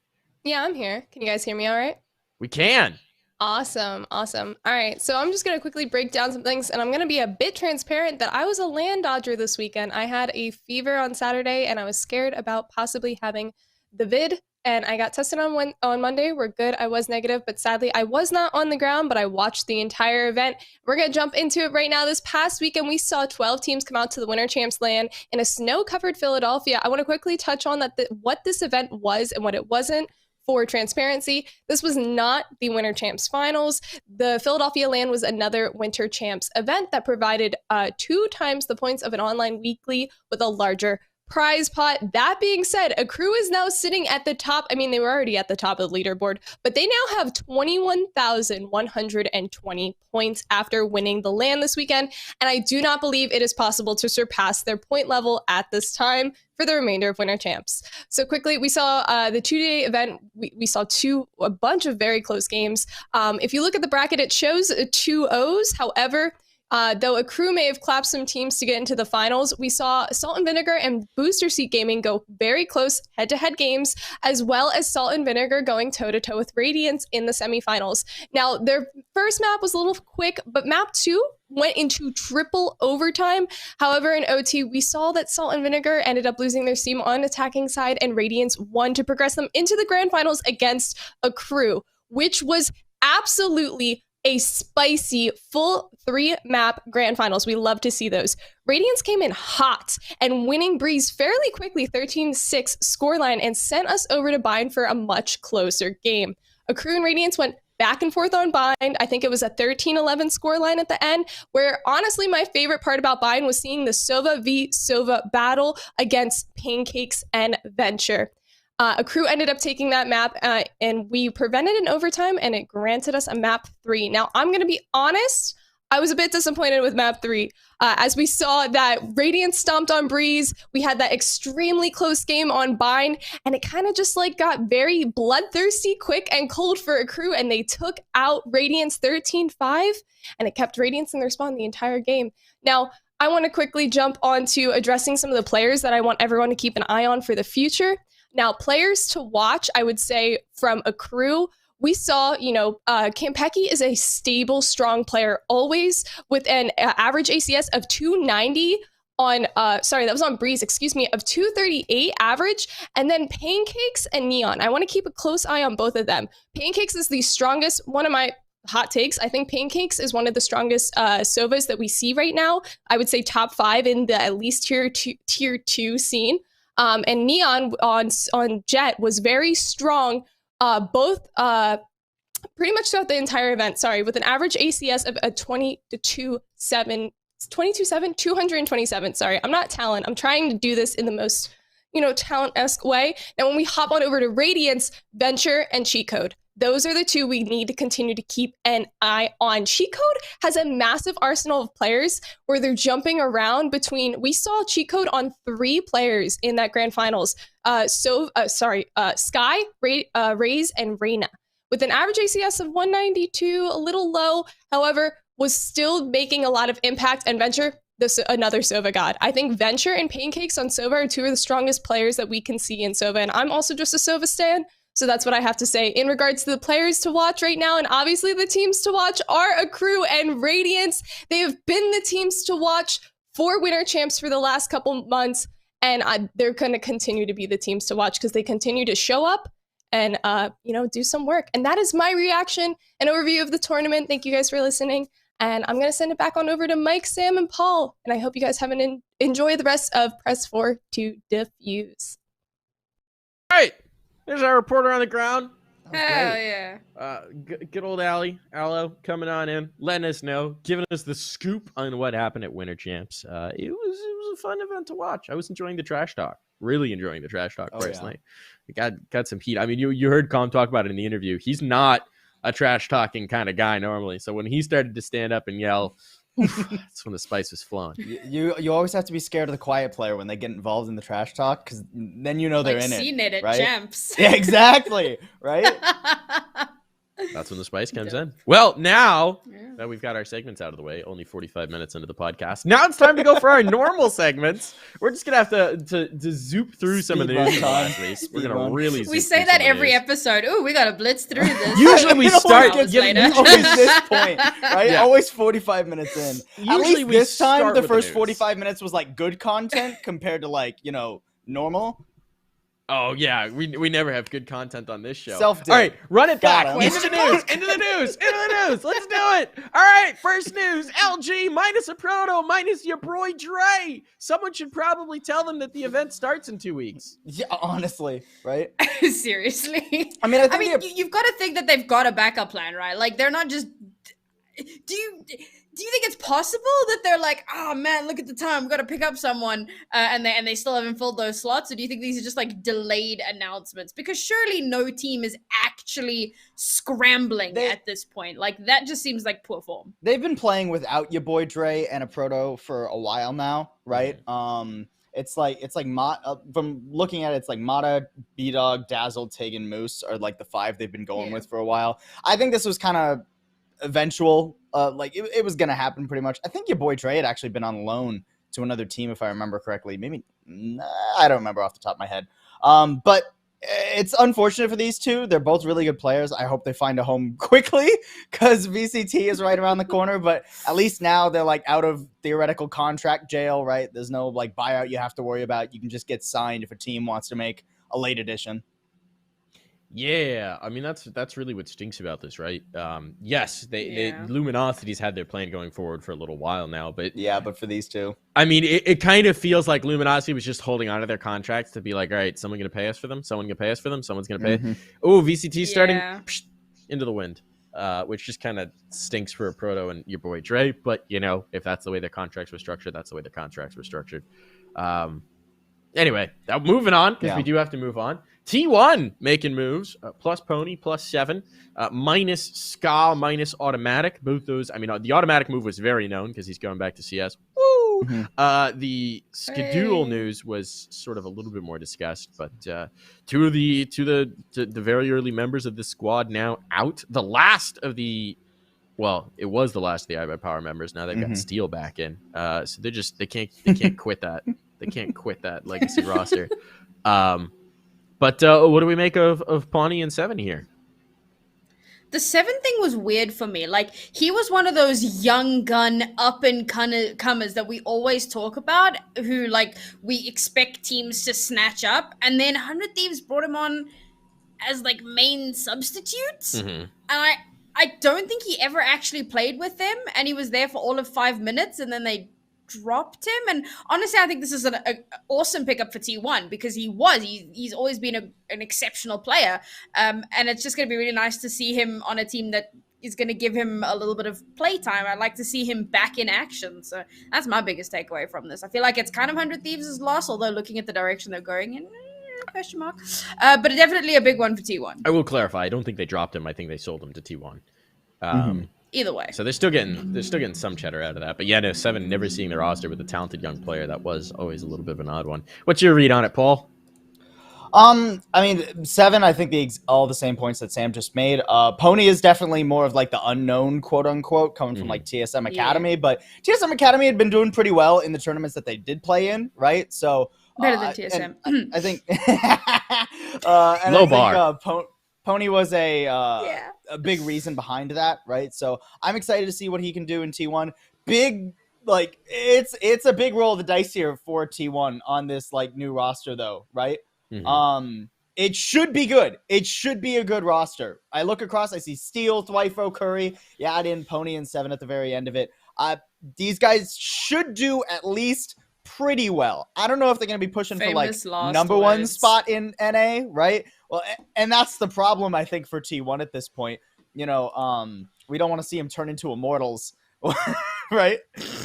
Yeah, I'm here. Can you guys hear me all right? We can. Awesome. All right, so I'm just going to quickly break down some things, and I'm going to be a bit transparent that I was a land dodger this weekend. I had a fever on Saturday, and I was scared about possibly having the vid, and I got tested on Monday. We're good. I was negative, but sadly, I was not on the ground, but I watched the entire event. We're going to jump into it right now. This past weekend, we saw 12 teams come out to the Winter Champs land in a snow-covered Philadelphia. I want to quickly touch on what this event was and what it wasn't. For transparency, this was not the Winter Champs finals. The Philadelphia LAN was another Winter Champs event that provided 2 times the points of an online weekly with a larger prize pot. That being said, Akrew is now sitting at the top. I mean, they were already at the top of the leaderboard, but they now have 21,120 points after winning the LAN this weekend. And I do not believe it is possible to surpass their point level at this time for the remainder of Winter Champs. So quickly, we saw the 2-day event. We saw a bunch of very close games. If you look at the bracket, it shows 2 O's. However, though Akrew may have clapped some teams to get into the finals, we saw Salt and Vinegar and Booster Seat Gaming go very close head-to-head games, as well as Salt and Vinegar going toe-to-toe with Radiance in the semifinals. Now, their first map was a little quick, but map 2 went into triple overtime. However, in OT, we saw that Salt and Vinegar ended up losing their team on attacking side, and Radiance won to progress them into the grand finals against Akrew, which was absolutely a spicy full 3-map grand finals. We love to see those. Radiance came in hot and winning Breeze fairly quickly, 13-6 scoreline, and sent us over to Bind for a much closer game. Akrew and Radiance went back and forth on Bind. I think it was a 13-11 scoreline at the end, where honestly my favorite part about Bind was seeing the Sova v Sova battle against Pancakes and Venture. Akrew ended up taking that map, and we prevented an overtime, and it granted us a map 3. Now, I'm going to be honest, I was a bit disappointed with map 3. As we saw that Radiant stomped on Breeze, we had that extremely close game on Bind, and it kind of just like got very bloodthirsty, quick, and cold for Akrew, and they took out Radiant's 13-5, and it kept Radiance in their spawn the entire game. Now, I want to quickly jump on to addressing some of the players that I want everyone to keep an eye on for the future. Now, players to watch, I would say, from Akrew, we saw, Campeki is a stable, strong player always with an average ACS of 290 on, that was on Breeze, of 238 average. And then Pancakes and Neon. I want to keep a close eye on both of them. Pancakes is the strongest, one of my hot takes. I think Pancakes is one of the strongest Sovas that we see right now. I would say top 5 in the at least tier 2 scene. And Neon on Jet was very strong. Both pretty much throughout the entire event, with an average ACS of a 227. I'm not talent. I'm trying to do this in the most, talent-esque way. Now, when we hop on over to Radiance, Venture, and Cheat Code, those are the 2 we need to continue to keep an eye on. Cheat Code has a massive arsenal of players where they're jumping around between. We saw Cheat Code on 3 players in that grand finals. Sky, Raze, and Reyna, with an average ACS of 192, a little low. However, was still making a lot of impact. And Venture, another Sova god. I think Venture and Pancakes on Sova are 2 of the strongest players that we can see in Sova. And I'm also just a Sova stan. So that's what I have to say in regards to the players to watch right now. And obviously the teams to watch are Akrew and Radiance. They have been the teams to watch for Winter Champs for the last couple months. And they're going to continue to be the teams to watch because they continue to show up and, do some work. And that is my reaction and overview of the tournament. Thank you guys for listening. And I'm going to send it back on over to Mike, Sam, and Paul. And I hope you guys have enjoy the rest of Press 4 to Defuse. All right. There's our reporter on the ground. Hell yeah. Good old Allo coming on in, letting us know, giving us the scoop on what happened at Winter Champs. It was a fun event to watch. I was enjoying the trash talk. Really enjoying the trash talk personally. Yeah. Got some heat. I mean, you heard Com talk about it in the interview. He's not a trash talking kind of guy normally. So when he started to stand up and yell, that's when the spice was flowing. You always have to be scared of the quiet player when they get involved in the trash talk, because then they're in it. Seen it at right? Champs. Yeah, exactly. Right. That's when the spice comes in. Well, now that we've got our segments out of the way, only 45 minutes into the podcast, now it's time to go for our normal segments. We're just gonna have to zoop through some of the news from last week. We're gonna really. We say that every episode. Ooh, we gotta blitz through this. Usually we start always this point, right? Yeah. Always 45 minutes in. Usually At least we this time, start the with first news. 45 minutes was like good content compared to normal. Oh yeah, we never have good content on this show. Self-dip. All right, run it Got back. him. Into the news. Let's do it. All right, first news. LG minus a proto minus your boy Dre. Someone should probably tell them that the event starts in 2 weeks. Yeah, honestly, right? Seriously. I mean, I think you've got to think that they've got a backup plan, right? Like, they're not just. Do you think it's possible that they're like, oh man, look at the time, we've got to pick up someone, and they still haven't filled those slots? Or do you think these are just like delayed announcements? Because surely no team is actually scrambling at this point. Like, that just seems like poor form. they've been playing without your boy Dre and a proto for a while now, right? It's like from looking at it, it's like Mata, B-Dog, Dazzle, Tig, and Moose are like the 5 they've been going with for a while. I think this was kind of eventual. It was gonna happen pretty much. I think your boy Dre had actually been on loan to another team, if I remember correctly. Maybe I don't remember off the top of my head. But it's unfortunate for these 2. They're both really good players. I hope they find a home quickly, because VCT is right around the corner. But at least now they're like out of theoretical contract jail, right? There's no like buyout you have to worry about. You can just get signed if a team wants to make a late edition. Yeah, I mean that's really what stinks about this, right? Yes, they Luminosity's had their plan going forward for a little while now, but but for these 2, I mean, it kind of feels like Luminosity was just holding on to their contracts to be like, all right, someone gonna pay us for them, someone gonna pay us for them, someone's gonna pay. Oh, VCT starting into the wind, which just kind of stinks for a proto and your boy Dre. But if that's the way their contracts were structured, that's the way their contracts were structured. Anyway, moving on, because Yeah. we do have to move on. T1 making moves, plus Pony, plus 7, minus Ska, minus Automatic. Both those, I mean, the Automatic move was very known because he's going back to CS. Woo! Mhm. The Skadoodle Hey. news was sort of a little bit more discussed, but two of the very early members of this squad now out. The last of the, well, it was the last of the iBuyPower members. Now they've got Mhm. Steel back in, so they can't quit that. They can't quit that legacy roster. But what do we make of Pawnee and 7 here? The 7 thing was weird for me. Like, he was one of those young gun up and comers that we always talk about, who, like, we expect teams to snatch up. And then 100 Thieves brought him on as, like, main substitutes. And I don't think he ever actually played with them. And he was there for all of 5 minutes, and then they dropped him. And honestly, I think this is an awesome pickup for T1, because he's always been an exceptional player, and it's just going to be really nice to see him on a team that is going to give him a little bit of playtime. I'd like to see him back in action. So that's my biggest takeaway from this. I feel like it's kind of 100 Thieves' loss, although looking at the direction they're going in, question mark, but definitely a big one for T1. I will clarify. I don't think they dropped him. I think they sold him to T1. Either way, So they're still getting some cheddar out of that. But yeah, no, 7 never seeing the roster with a talented young player. That was always a little bit of an odd one. What's your read on it, Paul? I mean, 7, I think all the same points that Sam just made. Pony is definitely more of like the unknown, quote unquote, coming from like TSM Academy, but TSM Academy had been doing pretty well in the tournaments that they did play in, right? So better than TSM. I think Low bar. Pony was a big reason behind that, right? So I'm excited to see what he can do in T1. Big, like, it's a big roll of the dice here for T1 on this like new roster, though, right? It should be good. It should be a good roster. I look across, I see Steel, Dwifo, Curry. You add in Pony and 7 at the very end of it. These guys should do at least pretty well. I don't know if they're going to be pushing Famous for last like number 1 words. spot in NA, right? Well, and that's the problem, I think, for T1 at this point. You know, we don't want to see him turn into Immortals, right?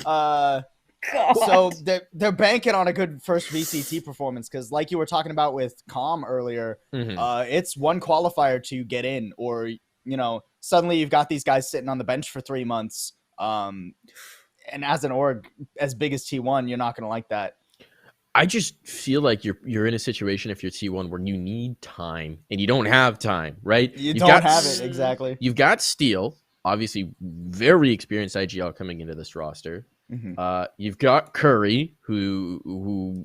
So they're banking on a good first VCT performance, because like you were talking about with Com earlier, it's one qualifier to get in, or, you know, suddenly you've got these guys sitting on the bench for 3 months. And as an org as big as T1, you're not going to like that. I just feel like you're in a situation, if you're T1, where you need time and you don't have time, right? You don't have it, exactly. You've got Steel, obviously very experienced IGL coming into this roster. You've got Curry, who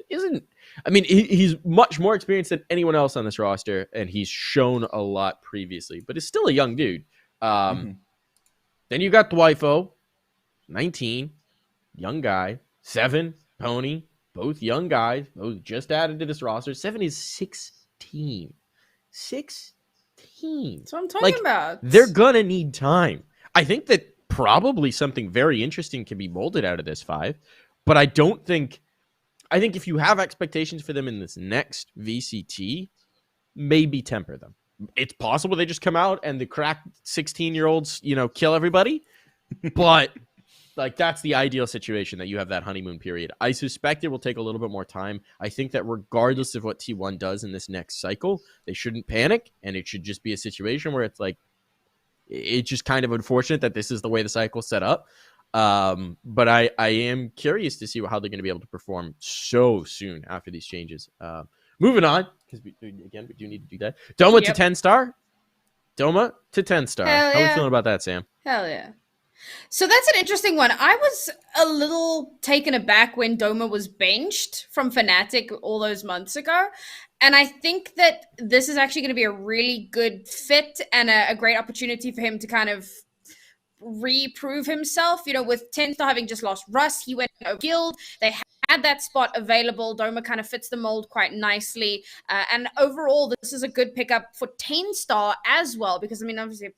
isn't. I mean, he's much more experienced than anyone else on this roster, and he's shown a lot previously, but is still a young dude. Then you got Dwifo, 19, young guy. 7, Pony, both young guys, both just added to this roster. 7 is 16. 16. That's what I'm talking about. They're gonna need time. I think that probably something very interesting can be molded out of this 5, but I think if you have expectations for them in this next VCT, maybe temper them. It's possible they just come out and the cracked 16-year-olds, you know, kill everybody, but like, that's the ideal situation, that you have that honeymoon period. I suspect it will take a little bit more time. I think that regardless of what T1 does in this next cycle, they shouldn't panic, and it should just be a situation where it's like, it's just kind of unfortunate that this is the way the cycle's set up. But I am curious to see how they're going to be able to perform so soon after these changes. Moving on, because we do need to do that. Doma to 10-star. Doma to 10-star. Hell How are we yeah. feeling about that, Sam? Hell yeah. So that's an interesting one. I was a little taken aback when Doma was benched from Fnatic all those months ago. And I think that this is actually going to be a really good fit and a great opportunity for him to kind of reprove himself. You know, with 10-star having just lost Russ, he went over Guild. They had that spot available. Doma kind of fits the mold quite nicely. And overall, this is a good pickup for 10-star as well, because, I mean, obviously,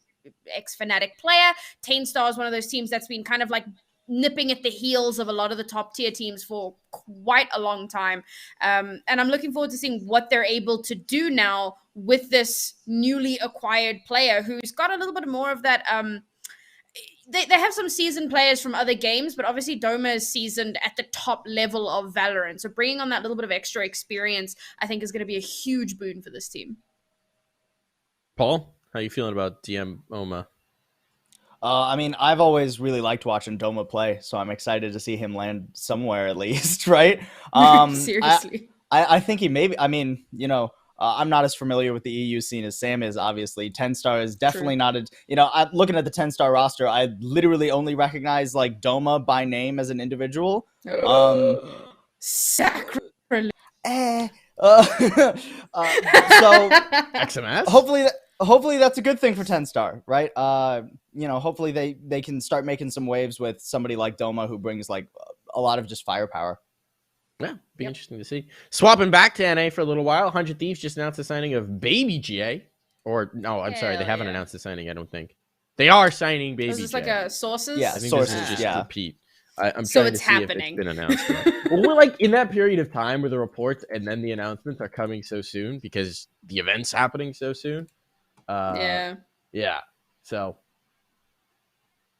ex-Fnatic player. 10-star is one of those teams that's been kind of like nipping at the heels of a lot of the top tier teams for quite a long time. And I'm looking forward to seeing what they're able to do now with this newly acquired player who's got a little bit more of that they have some seasoned players from other games, but obviously Doma is seasoned at the top level of Valorant. So bringing on that little bit of extra experience, I think, is going to be a huge boon for this team. Paul, how you feeling about DM Oma? I mean, I've always really liked watching Doma play, so I'm excited to see him land somewhere at least, right? Seriously. I think he maybe, I mean, you know, I'm not as familiar with the EU scene as Sam is, obviously. 10-star is definitely not a, you know, I'm looking at the 10-star roster, I literally only recognize like Doma by name as an individual. Sacrilege. So XMS? hopefully that's a good thing for 10-star, right? You know, hopefully they can start making some waves with somebody like Doma who brings like a lot of just firepower. Yeah, be interesting to see. Swapping back to NA for a little while, 100 Thieves just announced the signing of Baby GA. Or, no, I'm sorry, they haven't announced the signing, I don't think. They are signing Baby Is this GA. like a sources? Yeah, I think sources, this is just yeah. repeat. I'm So trying it's to see happening. if it's been announced yet. Well, we're like in that period of time where the reports and then the announcements are coming so soon because the event's happening so soon. Yeah. So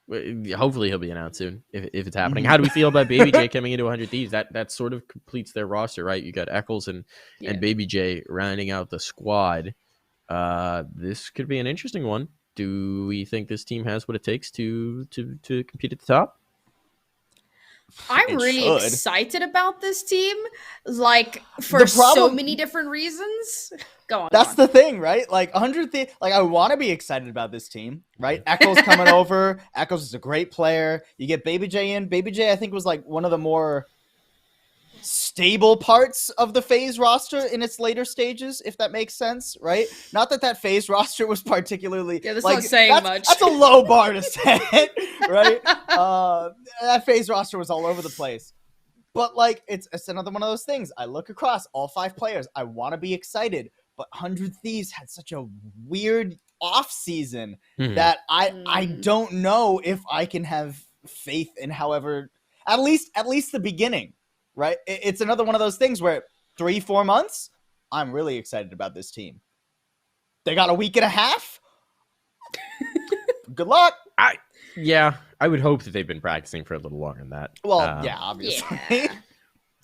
hopefully he'll be announced soon if it's happening. How do we feel about Baby J coming into 100 Thieves? That sort of completes their roster, right? You got Eccles and Baby J rounding out the squad. This could be an interesting one. Do we think this team has what it takes to compete at the top? I'm really should. excited about this team, like for so many different reasons. Go on. That's the thing, right? Like 100 like I want to be excited about this team, right? Eccles coming over. Eccles is a great player. You get Baby J in. Baby J, I think, was like one of the more stable parts of the FaZe roster in its later stages, if that makes sense, right? Not that FaZe roster was particularly that's like, not saying much. That's a low bar to set, right? That FaZe roster was all over the place. But like it's another one of those things. I look across all 5 players. I want to be excited, but 100 Thieves had such a weird off season that I don't know if I can have faith in however at least the beginning. Right? It's another one of those things where 3-4 months, I'm really excited about this team. They got a week and a half. Good luck. I would hope that they've been practicing for a little longer than that. Well, obviously. Yeah.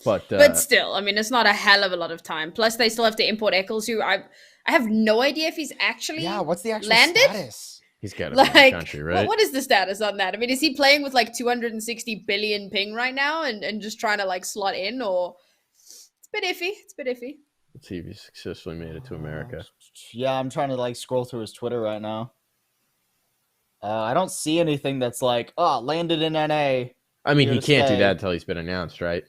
But still, I mean, it's not a hell of a lot of time. Plus, they still have to import Eccles, who I have no idea if he's actually what's the actual landed? status? He's got to be in the country, right? What is the status on that? I mean, is he playing with like 260 billion ping right now and just trying to like slot in, or it's a bit iffy? Let's see if he's successfully made it to America. Yeah, I'm trying to like scroll through his Twitter right now. I don't see anything that's like, landed in NA. I mean, he can't do that until he's been announced, right?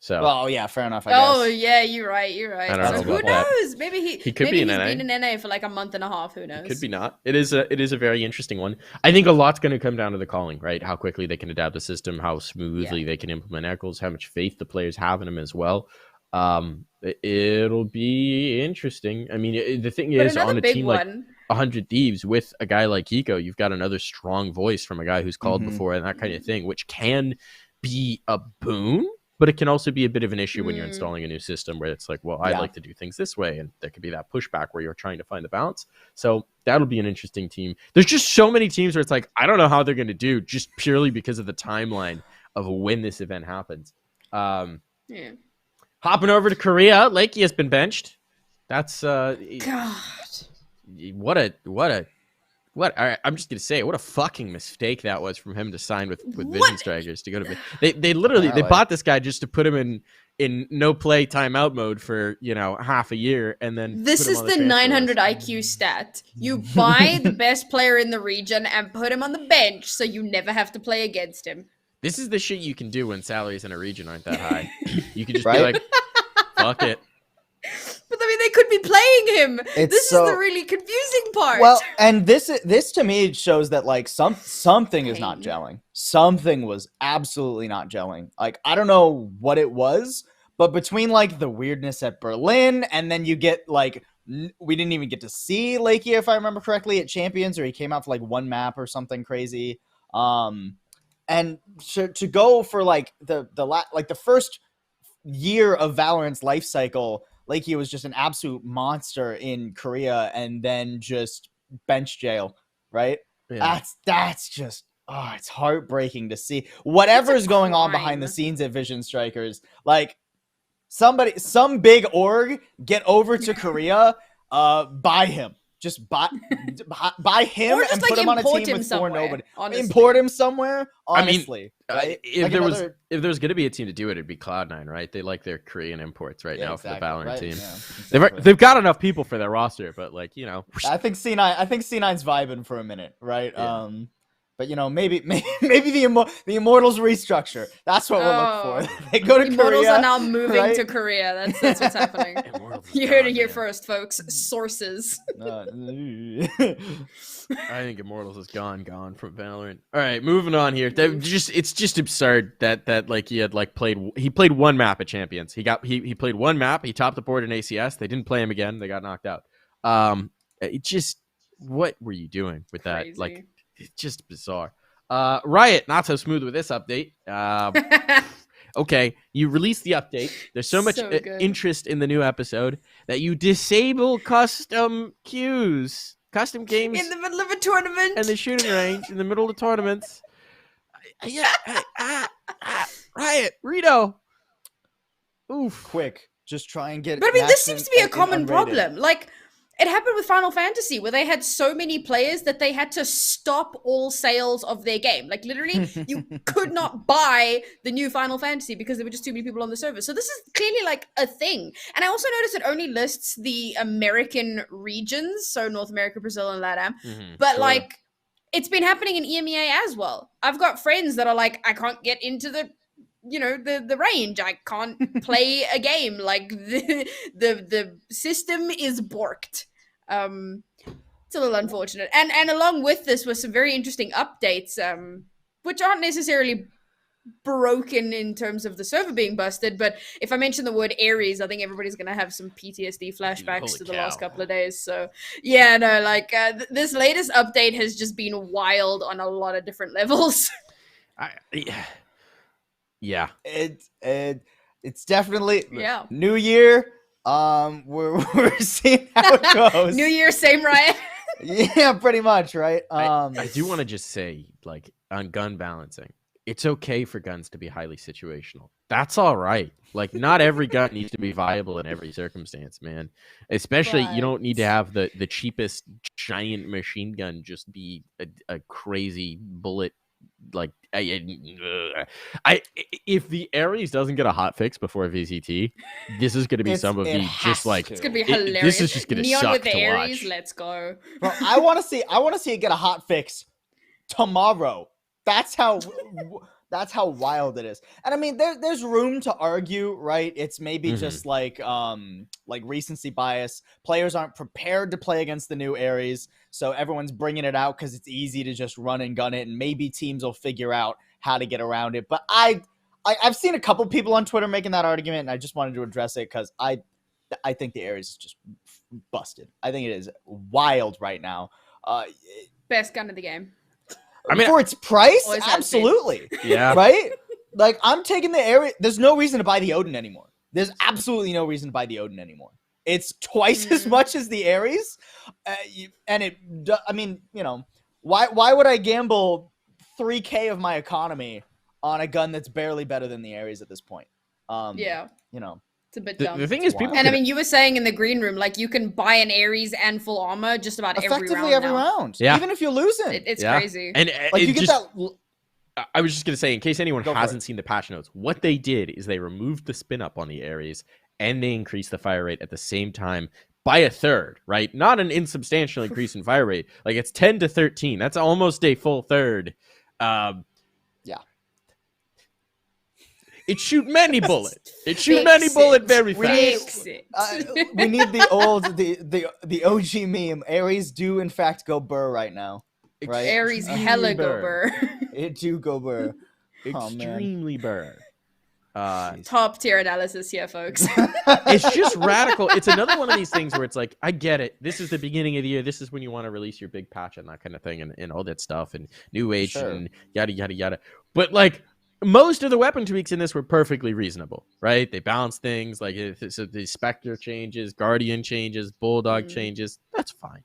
So. Oh yeah, fair enough. I guess. Oh yeah, you're right. I don't know who about that. knows? Maybe he could be in he's NA. been in NA for like a month and a half. Who knows? Could be not. It is a very interesting one. I think a lot's going to come down to the calling, right? How quickly they can adapt the system, how smoothly they can implement Eccles, how much faith the players have in him as well. It'll be interesting. I mean, the thing is, on a team like 100 Thieves with a guy like Hiko, you've got another strong voice from a guy who's called before and that kind of thing, which can be a boon. But it can also be a bit of an issue when you're installing a new system where it's like, well, I like to do things this way. And there could be that pushback where you're trying to find the balance. So that'll be an interesting team. There's just so many teams where it's like, I don't know how they're going to do just purely because of the timeline of when this event happens. Hopping over to Korea, Lakey has been benched. That's God. What? All right, I'm just gonna say, what a fucking mistake that was from him to sign with Vision Strikers to go to. They literally they bought this guy just to put him in no play timeout mode for half a year, and then this is the 900 IQ stat. You buy the best player in the region and put him on the bench, so you never have to play against him. This is the shit you can do when salaries in a region aren't that high. You can just be like, fuck it. But I mean, they could be playing him. This is the really confusing part. Well, and this to me shows that like something is not gelling. Something was absolutely not gelling. Like I don't know what it was, but between like the weirdness at Berlin and then you get like we didn't even get to see Lakey, if I remember correctly, at Champions, or he came out for like one map or something crazy. And to go for like the first year of Valorant's life cycle, Lakey was just an absolute monster in Korea and then just bench jail, right? Yeah. That's just it's heartbreaking to see whatever's going on crime. behind the scenes at Vision Strikers. Like some big org get over to Korea, buy him. Just buy him Or just, and like, put him on a import team him with four somewhere, nobody. honestly. Import him somewhere, I mean, honestly. Right? If Like there another- was going to be a team to do it, it'd be Cloud9, right? They like their Korean imports right now for the Valorant right? team. Yeah, exactly. They've got enough people for their roster, but like, you know, I think C9's vibing for a minute, right? Yeah. But maybe the Immortals restructure. That's what we'll Oh. look for. They go to Immortals Korea. are now moving right? to Korea. That's what's happening. Immortals is You heard gone, it here man. first, folks. Sources. I think Immortals is gone from Valorant. All right, moving on here. It's just absurd that like he played one map at Champions. He played one map. He topped the board in ACS. They didn't play him again. They got knocked out. It just, what were you doing with that? Crazy. Like, it's just bizarre. Riot, not so smooth with this update. Okay, you released the update. There's so much So good. interest in the new episode that you disable custom queues, custom games In the middle of a tournament. and the shooting range in the middle of the tournaments. Yeah, Riot, Rito. Oof. Quick, just try and get. But I mean, this Max seems to be a and common unrated. problem. Like, it happened with Final Fantasy, where they had so many players that they had to stop all sales of their game. Like, literally, you could not buy the new Final Fantasy because there were just too many people on the server. So this is clearly, like, a thing. And I also noticed it only lists the American regions, so North America, Brazil, and LATAM. But, Sure. like, it's been happening in EMEA as well. I've got friends that are like, I can't get into the range. I can't play a game. Like, the system is borked. It's a little unfortunate. And along with this were some very interesting updates, which aren't necessarily broken in terms of the server being busted, but if I mention the word Ares, I think everybody's gonna have some PTSD flashbacks Holy to the cow. last couple of days. So yeah, no, like this latest update has just been wild on a lot of different levels. Yeah. It's definitely Yeah. New Year. We're seeing how it goes. New Year, same riot. Yeah, pretty much, right? I do want to just say, like, on gun balancing, it's okay for guns to be highly situational. That's all right. Like, not every gun needs to be viable in every circumstance, man. Especially, you don't need to have the cheapest giant machine gun just be a crazy bullet. Like, if the Ares doesn't get a hot fix before VCT, this is going to be some of It the has just like to. It's gonna be This hilarious. is just going to Neon suck with the to Ares, watch. let's go. Bro, I want to see it get a hot fix tomorrow. That's how wild it is. And I mean, there's room to argue, right? It's maybe just like recency bias. Players aren't prepared to play against the new Ares, so everyone's bringing it out because it's easy to just run and gun it, and maybe teams will figure out how to get around it. But I've seen a couple people on Twitter making that argument, and I just wanted to address it because I think the Ares is just busted. I think it is wild right now. Best gun of the game. I mean, for its price, Always has been. absolutely. Yeah. Right? Like, I'm taking the Ares. There's no reason to buy the Odin anymore. There's absolutely no reason to buy the Odin anymore. It's twice as much as the Ares. I mean, you know, why would I gamble 3K of my economy on a gun that's barely better than the Ares at this point? Yeah. You know. It's a bit The dumb. thing is, wild. people And I could- mean, you were saying in the green room, like, you can buy an Ares and full armor just about Effectively every now. round. Yeah. Even if you're losing. It's Yeah. crazy. and like, it you get just, that... I was just gonna say, in case anyone Go for hasn't it. seen the patch notes, what they did is they removed the spin up on the Ares and they increased the fire rate at the same time by a third, right? Not an insubstantial increase in fire rate. Like, it's 10 to 13. That's almost a full third. Yeah. It shoot many bullet. It shoot Fix many bullet it. very We fast. need- Fix it. We need the old, the OG meme. Ares do, in fact, go burr right now. Right? Ares Extremely hella go burr. burr. It do go burr. Oh, man. Extremely burr. Top tier analysis here, folks. It's just radical. It's another one of these things where it's like, I get it. This is the beginning of the year. This is when you want to release your big patch and that kind of thing and all that stuff and new age Sure. and yada, yada, yada. But like, most of the weapon tweaks in this were perfectly reasonable, right? They balanced things like so the Spectre changes, Guardian changes, Bulldog changes. That's fine.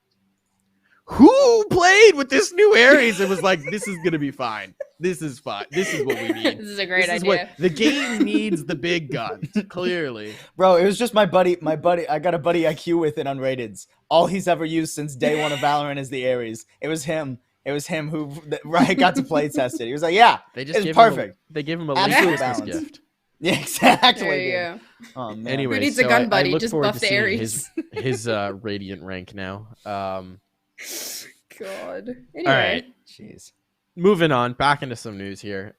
who played with this new Ares and was like, this is gonna be fine. This is fine. This is what we need. This is a great This is idea. what the game needs. The big guns, clearly. Bro, it was just my buddy. I got a buddy IQ with in Unrateds. All he's ever used since day one of Valorant is the Ares. It was him who Riot got to play tested. He was like, yeah, They just it's gave perfect. They gave him a Absolute late Christmas balance. gift. Yeah, exactly. There you dude. go. Oh, man. Anyway, Who needs a so gun I buddy? look Just forward buff to the seeing Ares. his Radiant rank now. God. Anyway. All right. Jeez. Moving on, back into some news here.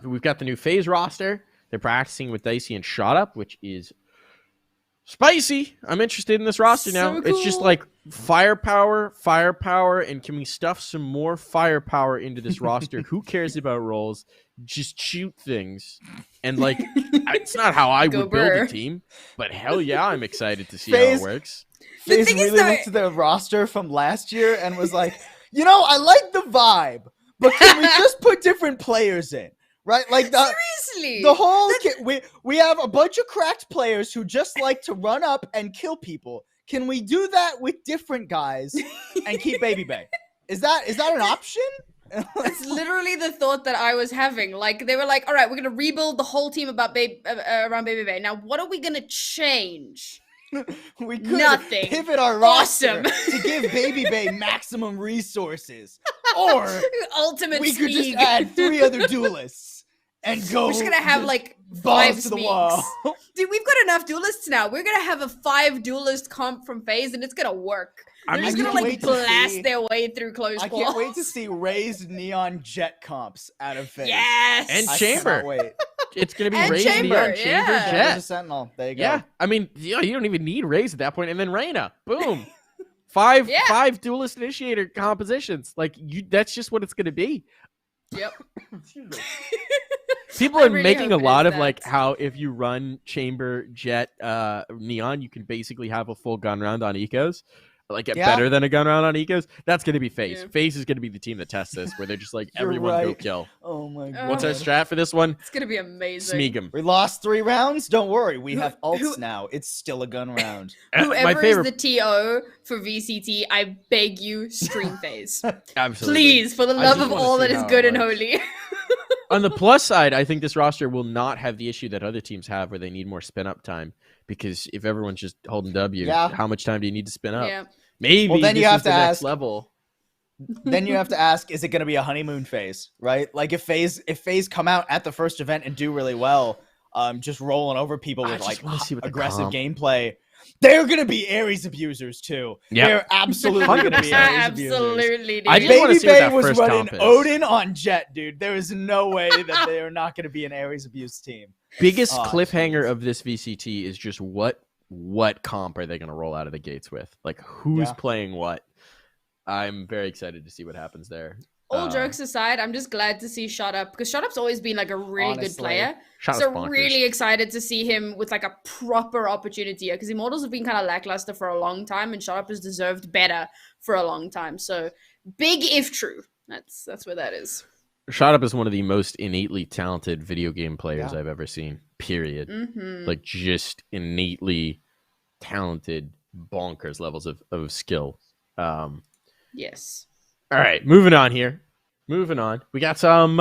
We've got the new FaZe roster. They're practicing with Dicey and Shot Up, which is spicy. I'm interested in this roster now. So It's just cool. like firepower, and can we stuff some more firepower into this roster? Who cares about roles? Just shoot things. And like, it's not how I Go would build Burr. a team, but hell yeah, I'm excited to see FaZe- how it works. The FaZe thing is really that- looked at the roster from last year and was like, I like the vibe, but can we just put different players in? Right? Like Seriously. the whole we have a bunch of cracked players who just like to run up and kill people. Can we do that with different guys and keep Baby Bay? Is that an option? That's literally the thought that I was having. Like, they were like, all right, we're going to rebuild the whole team around Baby Bay. Now, what are we going to change? We could Nothing. pivot our roster Awesome. to give Baby Bay maximum resources. Or Ultimate we could Smeeg. just add 3 other duelists and go. We're just going to have, just like, balls 5 to the Smeegs. wall. Dude, we've got enough duelists now. We're going to have a 5 duelist comp from FaZe, and it's going to work. They're I just can't going to, like, wait to blast see- their way through close I calls. can't wait to see raised neon jet comps out of FaZe. Yes! And I Chamber. cannot wait. It's going to be And Raze, Chamber, Neon, Chamber, yeah. There's a Jet. Sentinel. There you go. Yeah, I mean, you don't even need Raze at that point, and then Reyna, boom, five Yeah. duelist initiator compositions. Like that's just what it's gonna be. Yep. People I are really making a hope it lot is of like that. how if you run Chamber, Jet, Neon, you can basically have a full gun round on ecos. Like get Yeah. better than a gun round on ecos. That's gonna be FaZe. Yeah. FaZe is gonna be the team that tests this, where they're just like You're everyone go right. kill. Oh my god. What's our Oh. strat for this one? It's going to be amazing. Smeeg 'em. We lost 3 rounds. Don't worry. We have ults who- now. It's still a gun round. My Whoever favorite, is the TO for VCT, I beg you, stream phase. absolutely. Please, for the I love just of wanna all see that is how it good and works. holy. On the plus side, I think this roster will not have the issue that other teams have where they need more spin up time. Because if everyone's just holding W, Yeah. how much time do you need to spin up? Yeah. Maybe Well, then you this have is the to next ask- level. Then you have to ask, is it going to be a honeymoon phase, right? Like if FaZe come out at the first event and do really well, just rolling over people I with just like wanna see what the aggressive comp- gameplay, they're going to be Ares abusers too. Yep. They're absolutely going to be Ares abusers. Absolutely, dude. I just wanna Baby see what Bay that was first running comp is. Odin on Jet, dude. There is no way that they are not going to be an Ares abuse team. Biggest Oh, cliffhanger jeez. of this VCT is just what comp are they going to roll out of the gates with? Like who's Yeah. playing what? I'm very excited to see what happens there. All jokes aside, I'm just glad to see Shut Up because Shut Up's always been like a really good Honestly. player. Shot So bonkers. really excited to see him with like a proper opportunity here because Immortals have been kind of lackluster for a long time and Shut Up has deserved better for a long time. So big if true. That's where that is. Shot Up is one of the most innately talented video game players Yeah. I've ever seen. Period. Mm-hmm. Like just innately talented, bonkers levels of skill. Yes. All right, moving on here. Moving on. We got some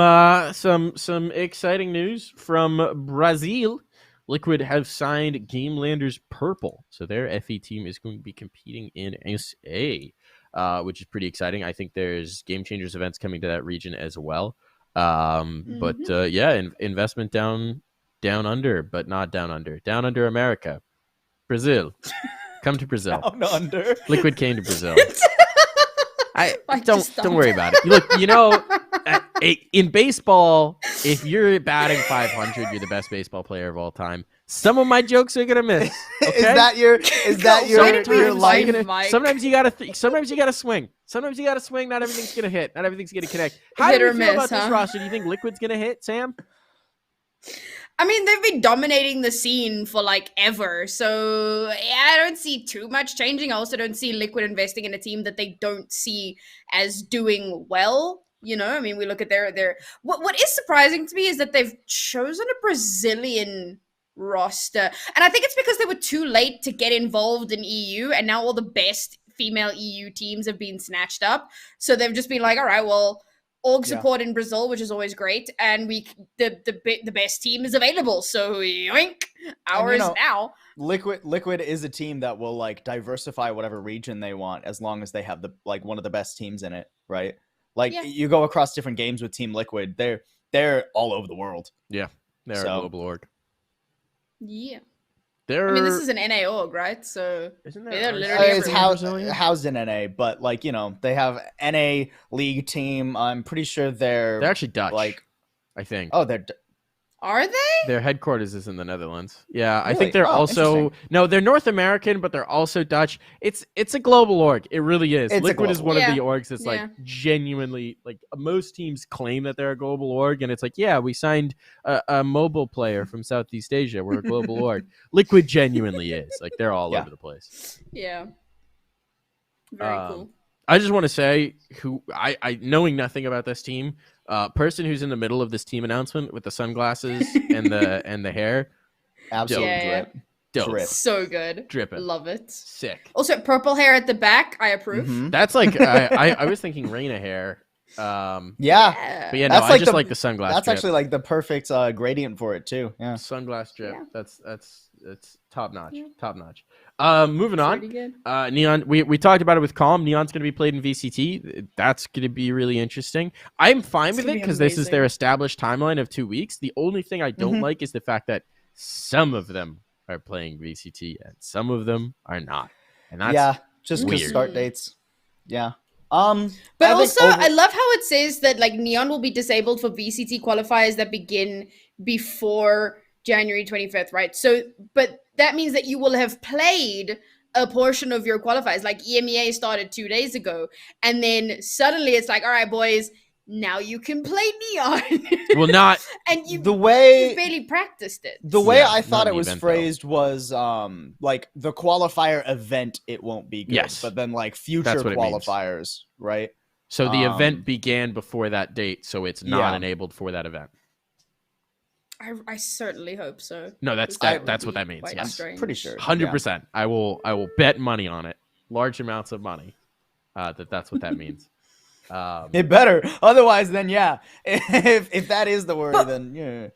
exciting news from Brazil. Liquid have signed Gamelanders Purple, so their FE team is going to be competing in SA, which is pretty exciting. I think there's Game Changers events coming to that region as well. But yeah, investment down under, but not down under America, Brazil. Come to Brazil. Down under. Liquid came to Brazil. Mike Don't just worry about it. Look, in baseball, if you're batting 500, you're the best baseball player of all time. Some of my jokes are gonna miss. Okay? Is that your Why did we your invite life? him? Mike. Sometimes you gotta sometimes you gotta swing. Sometimes you gotta swing. Not everything's gonna hit. Not everything's gonna connect. How Hit do you or feel miss, about this huh? roster? Do you think Liquid's gonna hit, Sam? I mean, they've been dominating the scene for like ever. So yeah, I don't see too much changing. I also don't see Liquid investing in a team that they don't see as doing well. You know, I mean, we look at their what is surprising to me is that they've chosen a Brazilian roster. And I think it's because they were too late to get involved in EU and now all the best female EU teams have been snatched up. So they've just been like, all right, well, org support in Brazil, which is always great, and the best team is available. So yoink, ours now. Liquid is a team that will like diversify whatever region they want as long as they have the like one of the best teams in it, right? Like you go across different games with Team Liquid, they're all over the world. Yeah, they're a global org. Yeah. I mean, this is an NA org, right? So isn't they're there literally it's housed in NA, but like they have NA league team. I'm pretty sure they're actually Dutch. Like, I think. Oh, are they? Their headquarters is in the Netherlands. Yeah, really? I think they're also they're North American, but they're also Dutch. It's a global org. It really is. Liquid is one of the orgs that's like genuinely like most teams claim that they're a global org, and it's like we signed a mobile player from Southeast Asia. We're a global org. Liquid genuinely is like they're all over the place. Yeah. Very cool. I just want to say who I knowing nothing about this team. Person who's in the middle of this team announcement with the sunglasses and the hair, absolutely dope. So good, dripping, love it, sick. Also, purple hair at the back, I approve. Mm-hmm. That's like I was thinking Reyna hair. But that's I just like the sunglass. That's drip. actually like the perfect gradient for it too. Yeah, sunglass drip. Yeah. That's top notch. Top notch. Moving Pretty on. Neon. We talked about it with Calm. Neon's going to be played in VCT. That's going to be really interesting. I'm fine with it because this is their established timeline of 2 weeks. The only thing I don't like is the fact that some of them are playing VCT and some of them are not. And that's just weird. Start dates. Yeah. But I love how it says that like Neon will be disabled for VCT qualifiers that begin before January 25th, right? So, but that means that you will have played a portion of your qualifiers. Like EMEA started 2 days ago, and then suddenly it's like, all right, boys, now you can play Neon. Well, not and you barely practiced it. The way I thought it was phrased was like the qualifier event, it won't be good. Yes, but then like future qualifiers, right? So the event began before that date, so it's not enabled for that event. I certainly hope so. No, that's what that means. Yes. Pretty sure. 100%. I will bet money on it. Large amounts of money. That's what that means. It better. Otherwise, then if that is the word, then yeah.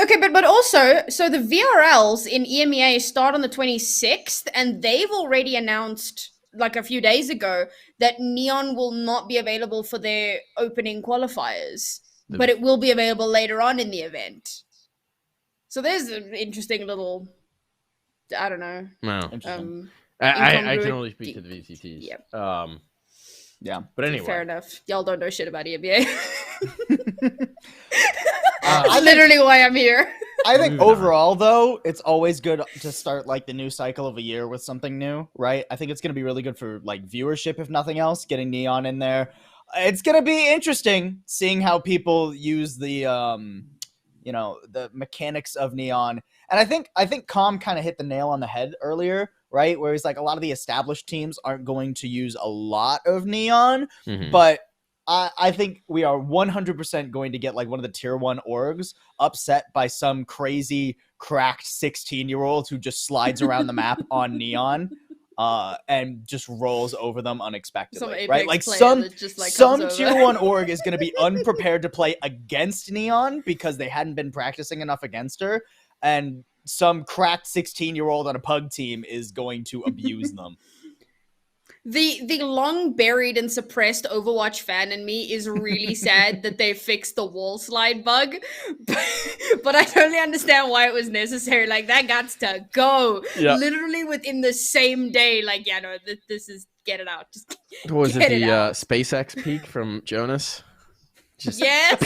Okay, but also, so the VRLs in EMEA start on the 26th, and they've already announced like a few days ago that Neon will not be available for their opening qualifiers. But it will be available later on in the event. So there's an interesting little, I don't know. No. I can only speak to the VCTs. Yep. Yeah. But anyway. Fair enough. Y'all don't know shit about EMEA. That's literally why I'm here. I think overall, though, it's always good to start like the new cycle of a year with something new, right? I think it's going to be really good for like viewership, if nothing else, getting Neon in there. It's gonna be interesting seeing how people use the the mechanics of Neon, and I think Calm kind of hit the nail on the head earlier, right? Where he's like, a lot of the established teams aren't going to use a lot of Neon, but I think we are 100% going to get like one of the tier 1 orgs upset by some crazy cracked 16-year-old who just slides around the map on Neon. And just rolls over them unexpectedly, right? Like some tier 1 org is going to be unprepared to play against Neon because they hadn't been practicing enough against her, and some cracked 16-year-old on a pug team is going to abuse them. The long buried and suppressed Overwatch fan in me is really sad that they fixed the wall slide bug, but I totally understand why it was necessary. Like, that got to go literally within the same day. Like, this is, get it out. Just what was it, the SpaceX peak from Jonas? Just yes.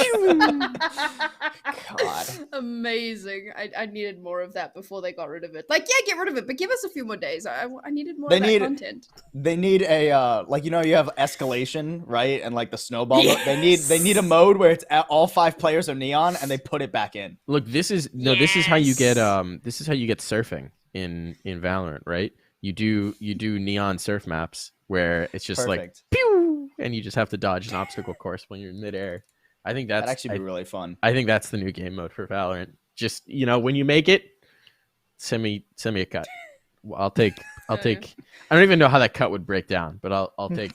God. Amazing. I needed more of that before they got rid of it. Like, get rid of it, but give us a few more days. I needed more of that content. They need a like, you have escalation, right? And like the snowball mode. They need a mode where it's all 5 players are Neon and they put it back in. Look, this is how you get surfing in Valorant, right? You do Neon surf maps where it's just like pew, and you just have to dodge an obstacle course when you're in midair. I think that'd actually be really fun. I think that's the new game mode for Valorant. Just when you make it, send me a cut. I'll take I'll take. I don't even know how that cut would break down, but I'll take.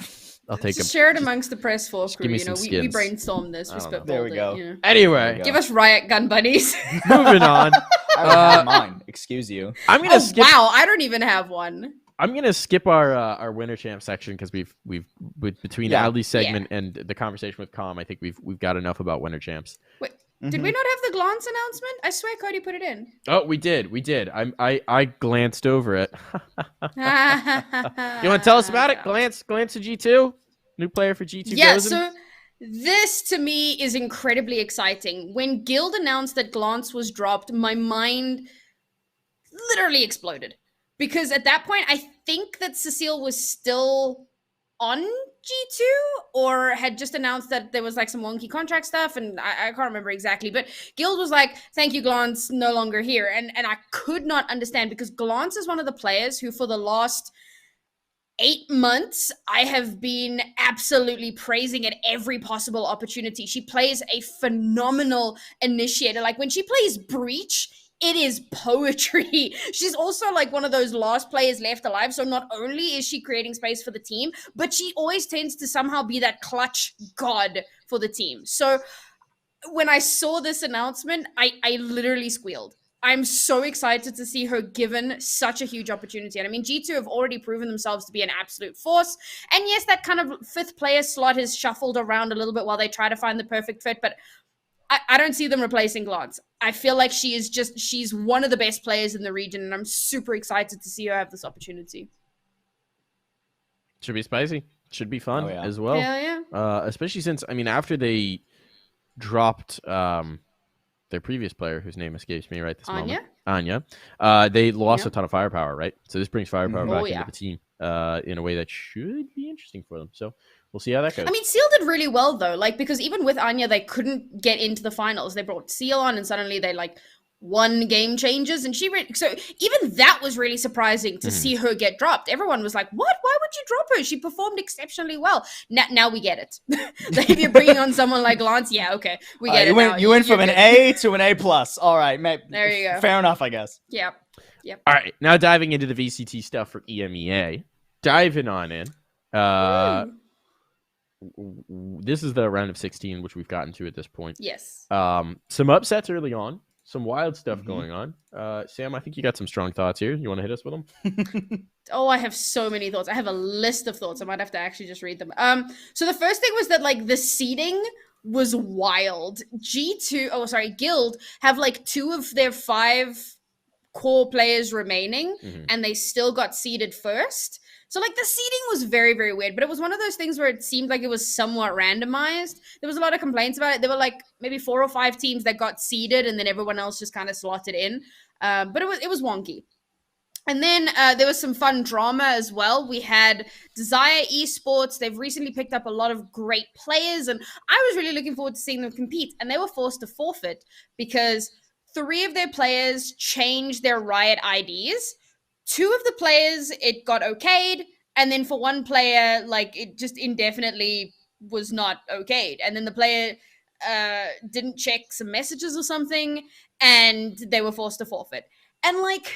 I'll take Just a. share it amongst the press force give crew. me You know, some we skins. brainstormed this. We I don't know. spitballed There we go. it. You know. Anyway, Give us riot gun buddies. moving on. I don't have mine. Excuse you. I'm gonna Oh skip. wow, I don't even have one. I'm gonna skip our winter champ section because we've between Yeah. Ali's segment and the conversation with Com. I think we've got enough about winter champs. Wait, did we not have the glance announcement? I swear Cody put it in. Oh, we did. I glanced over it. You want to tell us about it? Glance to G2. New player for G2. Yeah, Gozen? so this to me is incredibly exciting. When Guild announced that Glance was dropped, my mind literally exploded. Because at that point, I think that Cecile was still on G2 or had just announced that there was like some wonky contract stuff, and I can't remember exactly. But Guild was like, thank you, Glance, no longer here. And I could not understand, because Glance is one of the players who for the last 8 months, I have been absolutely praising at every possible opportunity. She plays a phenomenal initiator. Like when she plays Breach, it is poetry. She's also like one of those last players left alive. So not only is she creating space for the team, but she always tends to somehow be that clutch god for the team. So when I saw this announcement, I literally squealed. I'm so excited to see her given such a huge opportunity. And I mean, G2 have already proven themselves to be an absolute force. And yes, that kind of fifth player slot has shuffled around a little bit while they try to find the perfect fit, but I don't see them replacing Glance. I feel like she's one of the best players in the region, and I'm super excited to see her have this opportunity. Should be spicy. Should be fun as well. Hell yeah. Especially since, I mean, after they dropped their previous player, whose name escapes me right this moment, Anya, they lost a ton of firepower, right? So this brings firepower back into the team in a way that should be interesting for them. So we'll see how that goes. I mean, Seal did really well, though, like, because even with Anya, they couldn't get into the finals. They brought Seal on, and suddenly they, like, won game changes, and so even that was really surprising to see her get dropped. Everyone was like, what? Why would you drop her? She performed exceptionally well. Now we get it. Like, if you're bringing on someone like Lance, yeah, okay, we get it. You went from an A to an A+. All right, there you go. Fair enough, I guess. Yep. All right, now diving into the VCT stuff for EMEA. Diving on in. This is the round of 16, which we've gotten to at this point. Yes. Some upsets early on. Some wild stuff going on. Sam, I think you got some strong thoughts here. You want to hit us with them? Oh, I have so many thoughts. I have a list of thoughts. I might have to actually just read them. So the first thing was that, like, the seeding was wild. Guild have like 2 of their 5 core players remaining, and they still got seeded first. So, like, the seeding was very, very weird, but it was one of those things where it seemed like it was somewhat randomized. There was a lot of complaints about it. There were, like, maybe 4 or 5 teams that got seeded, and then everyone else just kind of slotted in. But it was wonky. And then there was some fun drama as well. We had Desire Esports. They've recently picked up a lot of great players, and I was really looking forward to seeing them compete. And they were forced to forfeit because 3 of their players changed their Riot IDs. 2 of the players, it got okayed, and then for 1 player, like, it just indefinitely was not okayed. And then the player didn't check some messages or something, and they were forced to forfeit. And, like,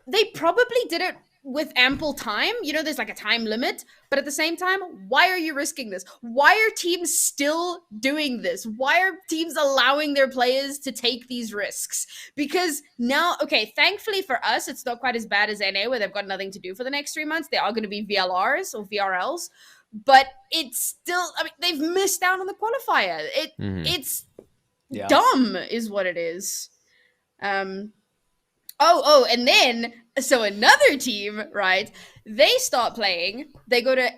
they probably did it with ample time. You know, there's like a time limit, but at the same time, why are you risking this? Why are teams still doing this? Why are teams allowing their players to take these risks? Because now, okay, thankfully for us, it's not quite as bad as NA where they've got nothing to do for the next 3 months. They are going to be VLRs or VRLs, but it's still, I mean, they've missed out on the qualifier. It's dumb is what it is. And then, so another team, right, they start playing, they go to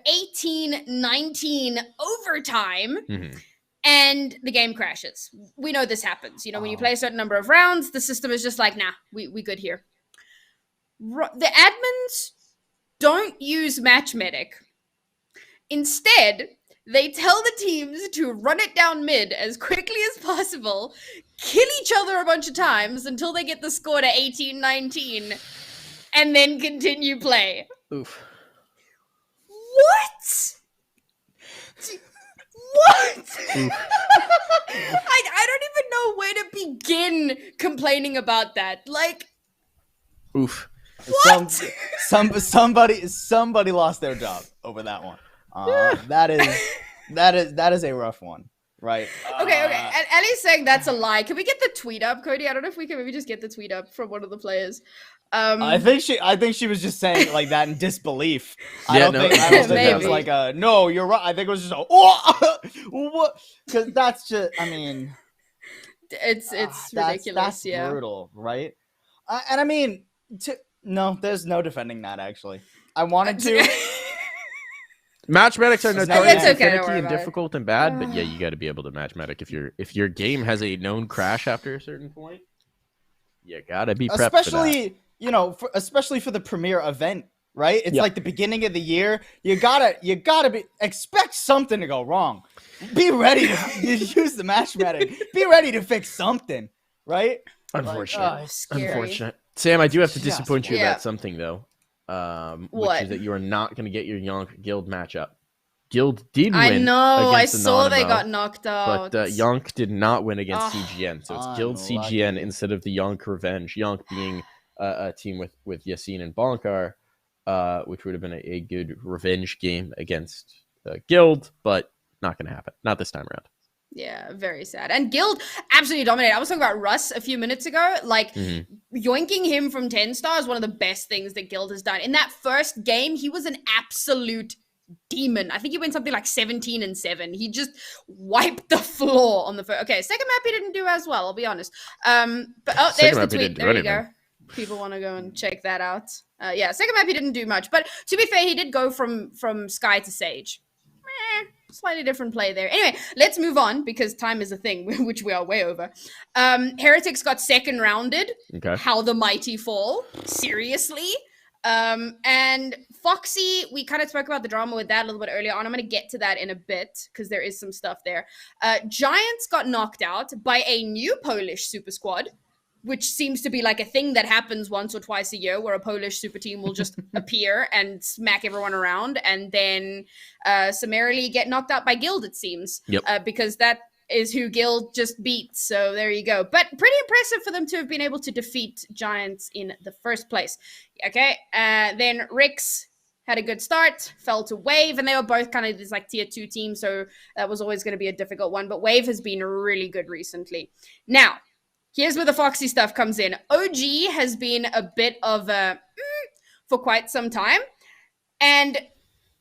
18-19 overtime, and the game crashes. We know this happens. You know, when you play a certain number of rounds, the system is just like, nah, we good here. The admins don't use Match Medic. Instead, they tell the teams to run it down mid as quickly as possible, kill each other a bunch of times until they get the score to 18-19, and then continue play. Oof. What? What? I don't even know where to begin complaining about that. Like, oof. Somebody lost their job over that one. That is a rough one, right? Okay. And Ellie's saying that's a lie. Can we get the tweet up, Cody? I don't know if we can maybe just get the tweet up from one of the players. I think she was just saying like that in disbelief. I don't think it was like a no, you're right. I think it was just a what? Because that's just. I mean, it's ridiculous. That's brutal, right? And I mean, no, there's no defending that. Actually, I wanted to. Match medics are notoriously finicky and about difficult and bad, but yeah, you got to be able to match medic if your game has a known crash after a certain point. You gotta be prepped for that. Especially for the premier event, right? It's like the beginning of the year. You gotta expect something to go wrong. Be ready to use the match medic. Be ready to fix something, right? Unfortunate. Unfortunate. Sam, I do have to disappoint you about something though. Which is that you are not going to get your Yonk Guild matchup. Guild did win. I know. I against saw Anonymous, they got knocked out. But Yonk did not win against CGN. So it's Guild CGN instead of the Yonk Revenge. Yonk being a team with Yassine and Bonkar, which would have been a good revenge game against Guild, but not going to happen. Not this time around. Yeah, very sad. And Guild absolutely dominated. I was talking about Russ a few minutes ago. Like, yoinking him from 10 star is one of the best things that Guild has done. In that first game, he was an absolute demon. I think he went something like 17-7. He just wiped the floor on the first. Okay, second map he didn't do as well, I'll be honest. But there's the tweet. There you go. People want to go and check that out. Second map he didn't do much. But to be fair, he did go from Sky to Sage. Slightly different play there. Anyway, let's move on because time is a thing, which we are way over. Heretics got second rounded. Okay. How the mighty fall. Seriously. And Foxy, we kind of spoke about the drama with that a little bit earlier on. I'm going to get to that in a bit because there is some stuff there. Giants got knocked out by a new Polish super squad, which seems to be like a thing that happens once or twice a year where a Polish super team will just appear and smack everyone around and then summarily get knocked out by Guild, it seems. Yep. Because that is who Guild just beat. So there you go. But pretty impressive for them to have been able to defeat Giants in the first place. Okay. Then Rix had a good start, fell to Wave, and they were both kind of this like tier 2 team. So that was always going to be a difficult one. But Wave has been really good recently. Now, here's where the Foxy stuff comes in. OG has been a bit of a for quite some time. And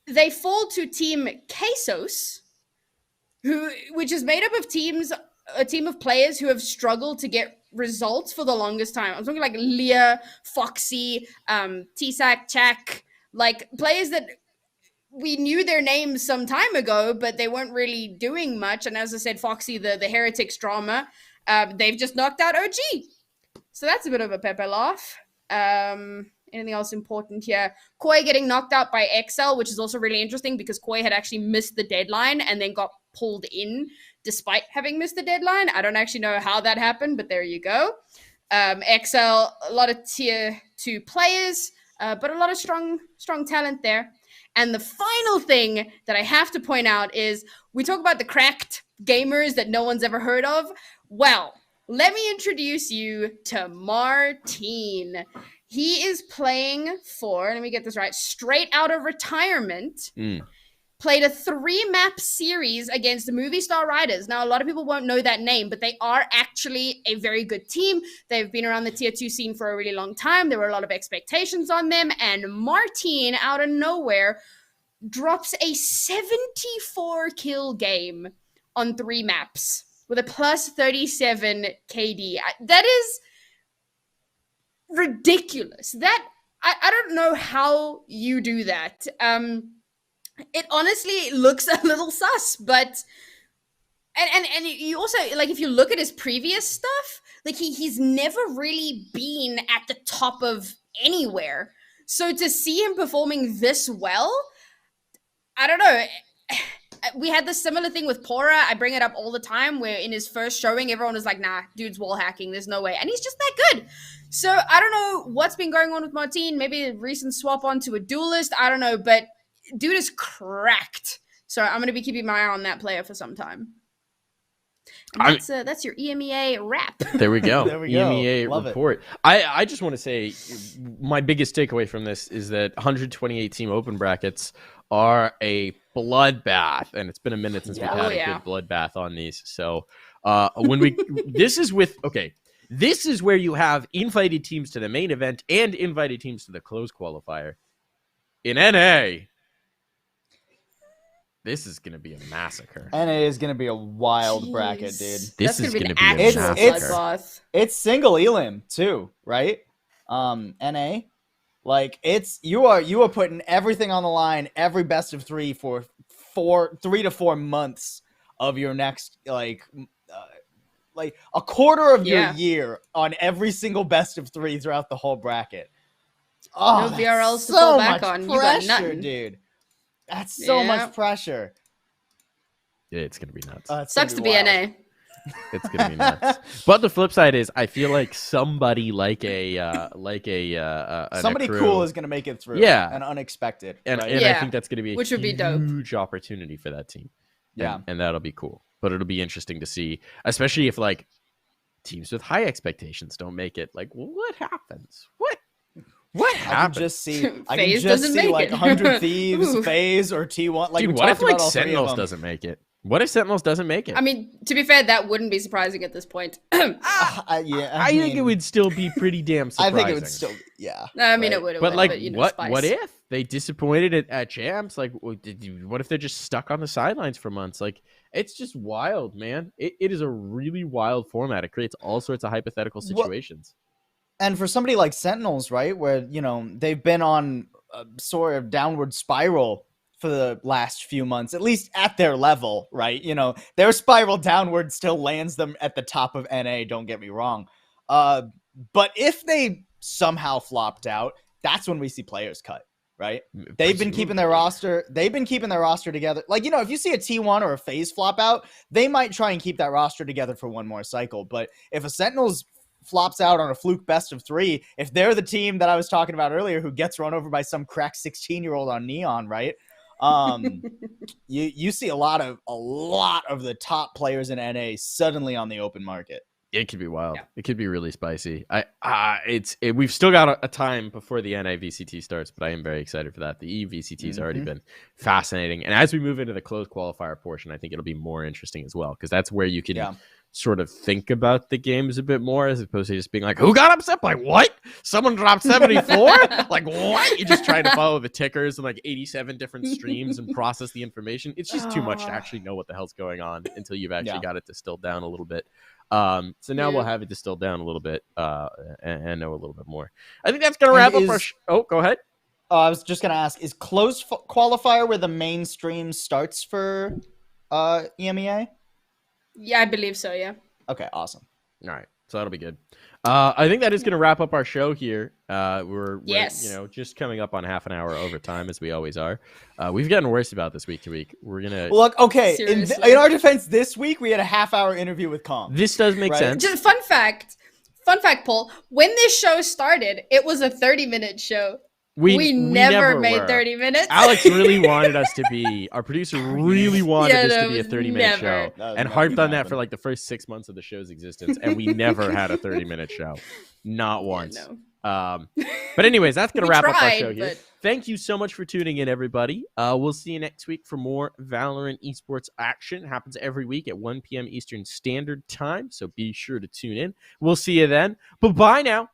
they fall to Team Quesos, which is made up of a team of players who have struggled to get results for the longest time. I'm talking like Leah, Foxy, Tisak, Chak, like players that we knew their names some time ago, but they weren't really doing much. And as I said, Foxy, the Heretics drama, they've just knocked out OG. So that's a bit of a Pepe laugh. Anything else important here? Koi getting knocked out by XL, which is also really interesting because Koi had actually missed the deadline and then got pulled in despite having missed the deadline. I don't actually know how that happened, but there you go. XL, a lot of tier 2 players, but a lot of strong talent there. And the final thing that I have to point out is we talk about the cracked gamers that no one's ever heard of. Well, let me introduce you to Martine. He is playing for, let me get this right, straight out of retirement. Played a 3-map series against the Movie Star Riders. Now, a lot of people won't know that name, but they are actually a very good team. They've been around the tier 2 scene for a really long time. There were a lot of expectations on them. And Martine, out of nowhere, drops a 74 kill game on 3 maps with a plus 37 KD. That is ridiculous. That I don't know how you do that. It honestly looks a little sus, but and you also, like, if you look at his previous stuff, like he's never really been at the top of anywhere. So to see him performing this well, I don't know. We had this similar thing with Pora. I bring it up all the time where in his first showing, everyone was like, nah, dude's wall hacking. There's no way. And he's just that good. So I don't know what's been going on with Martine. Maybe a recent swap onto a duelist. I don't know. But dude is cracked. So I'm going to be keeping my eye on that player for some time. And that's your EMEA wrap. There we go. There we go. EMEA Love it. report. I just want to say my biggest takeaway from this is that 128 team open brackets are a bloodbath, and it's been a minute since we've had a good bloodbath on these. So this is where you have invited teams to the main event and invited teams to the closed qualifier. In NA, this is going to be a massacre. NA is going to be a wild bracket, dude. This is going to be a massacre. It's single elim too, right? NA, like you are putting everything on the line, every best of 3 for 3 to 4 months of your next like a quarter of your year on every single best of 3 throughout the whole bracket. Oh, no VRLs to fall back on. Pressure, you got nothing, dude. That's so much pressure. Yeah, it's gonna be nuts. Sucks to be NA. It's gonna be nuts. But the flip side is, I feel like somebody somebody Akrew, cool is gonna make it through. Yeah, and unexpected. And I think that's gonna be a huge dope. opportunity for that team. Yeah, and that'll be cool. But it'll be interesting to see, especially if like teams with high expectations don't make it. Like, what happens? What happened? I can just see like 100 Thieves, FaZe, or T1. Like, dude, what if like Sentinels doesn't make it? What if Sentinels doesn't make it? I mean, to be fair, that wouldn't be surprising at this point. I think it would still be pretty damn surprising. I think it would still, yeah. I mean, it would. But like, but, what if they disappointed at champs? Like, what if they're just stuck on the sidelines for months? Like, it's just wild, man. It is a really wild format. It creates all sorts of hypothetical situations. And for somebody like Sentinels, right, where, they've been on a sort of downward spiral for the last few months, at least at their level, right? Their spiral downward still lands them at the top of NA, don't get me wrong. But if they somehow flopped out, that's when we see players cut, right? They've been keeping their roster. They've been keeping their roster together. Like, if you see a T1 or a FaZe flop out, they might try and keep that roster together for one more cycle. But if a Sentinels flops out on a fluke best of 3, if they're the team that I was talking about earlier who gets run over by some cracked 16-year-old on Neon, right? You see a lot of the top players in NA suddenly on the open market. It could be wild. Yeah. It could be really spicy. We've still got a time before the NA VCT starts, but I am very excited for that. The EU VCT has already been fascinating, and as we move into the closed qualifier portion, I think it'll be more interesting as well, because that's where you can sort of think about the games a bit more, as opposed to just being like, who got upset by what? Someone dropped 74? Like, what? You're just trying to follow the tickers and like 87 different streams and process the information. It's just too much to actually know what the hell's going on until you've actually got it distilled down a little bit. So now we'll have it distilled down a little bit and know a little bit more. I think that's going to wrap up our go ahead. I was just going to ask, is closed qualifier where the mainstream starts for EMEA? Yeah, I believe so, yeah. Okay, awesome. All right, so that'll be good. I think that is going to wrap up our show here. We're just coming up on half an hour overtime, as we always are. We've gotten worse about this week to week. We're gonna look. Okay, in our defense, this week we had a half-hour interview with Com. This does make sense. Just fun fact, Paul. When this show started, it was a 30-minute show. We never made 30 minutes. Alex really wanted us to be, our producer really wanted this to be a 30-minute show, and harped on that for like the first 6 months of the show's existence, and we never had a 30-minute show. Not once. But anyways, that's going to wrap up our show here. Thank you so much for tuning in, everybody. We'll see you next week for more Valorant esports action. It happens every week at 1 p.m. Eastern Standard Time, so be sure to tune in. We'll see you then. But bye now.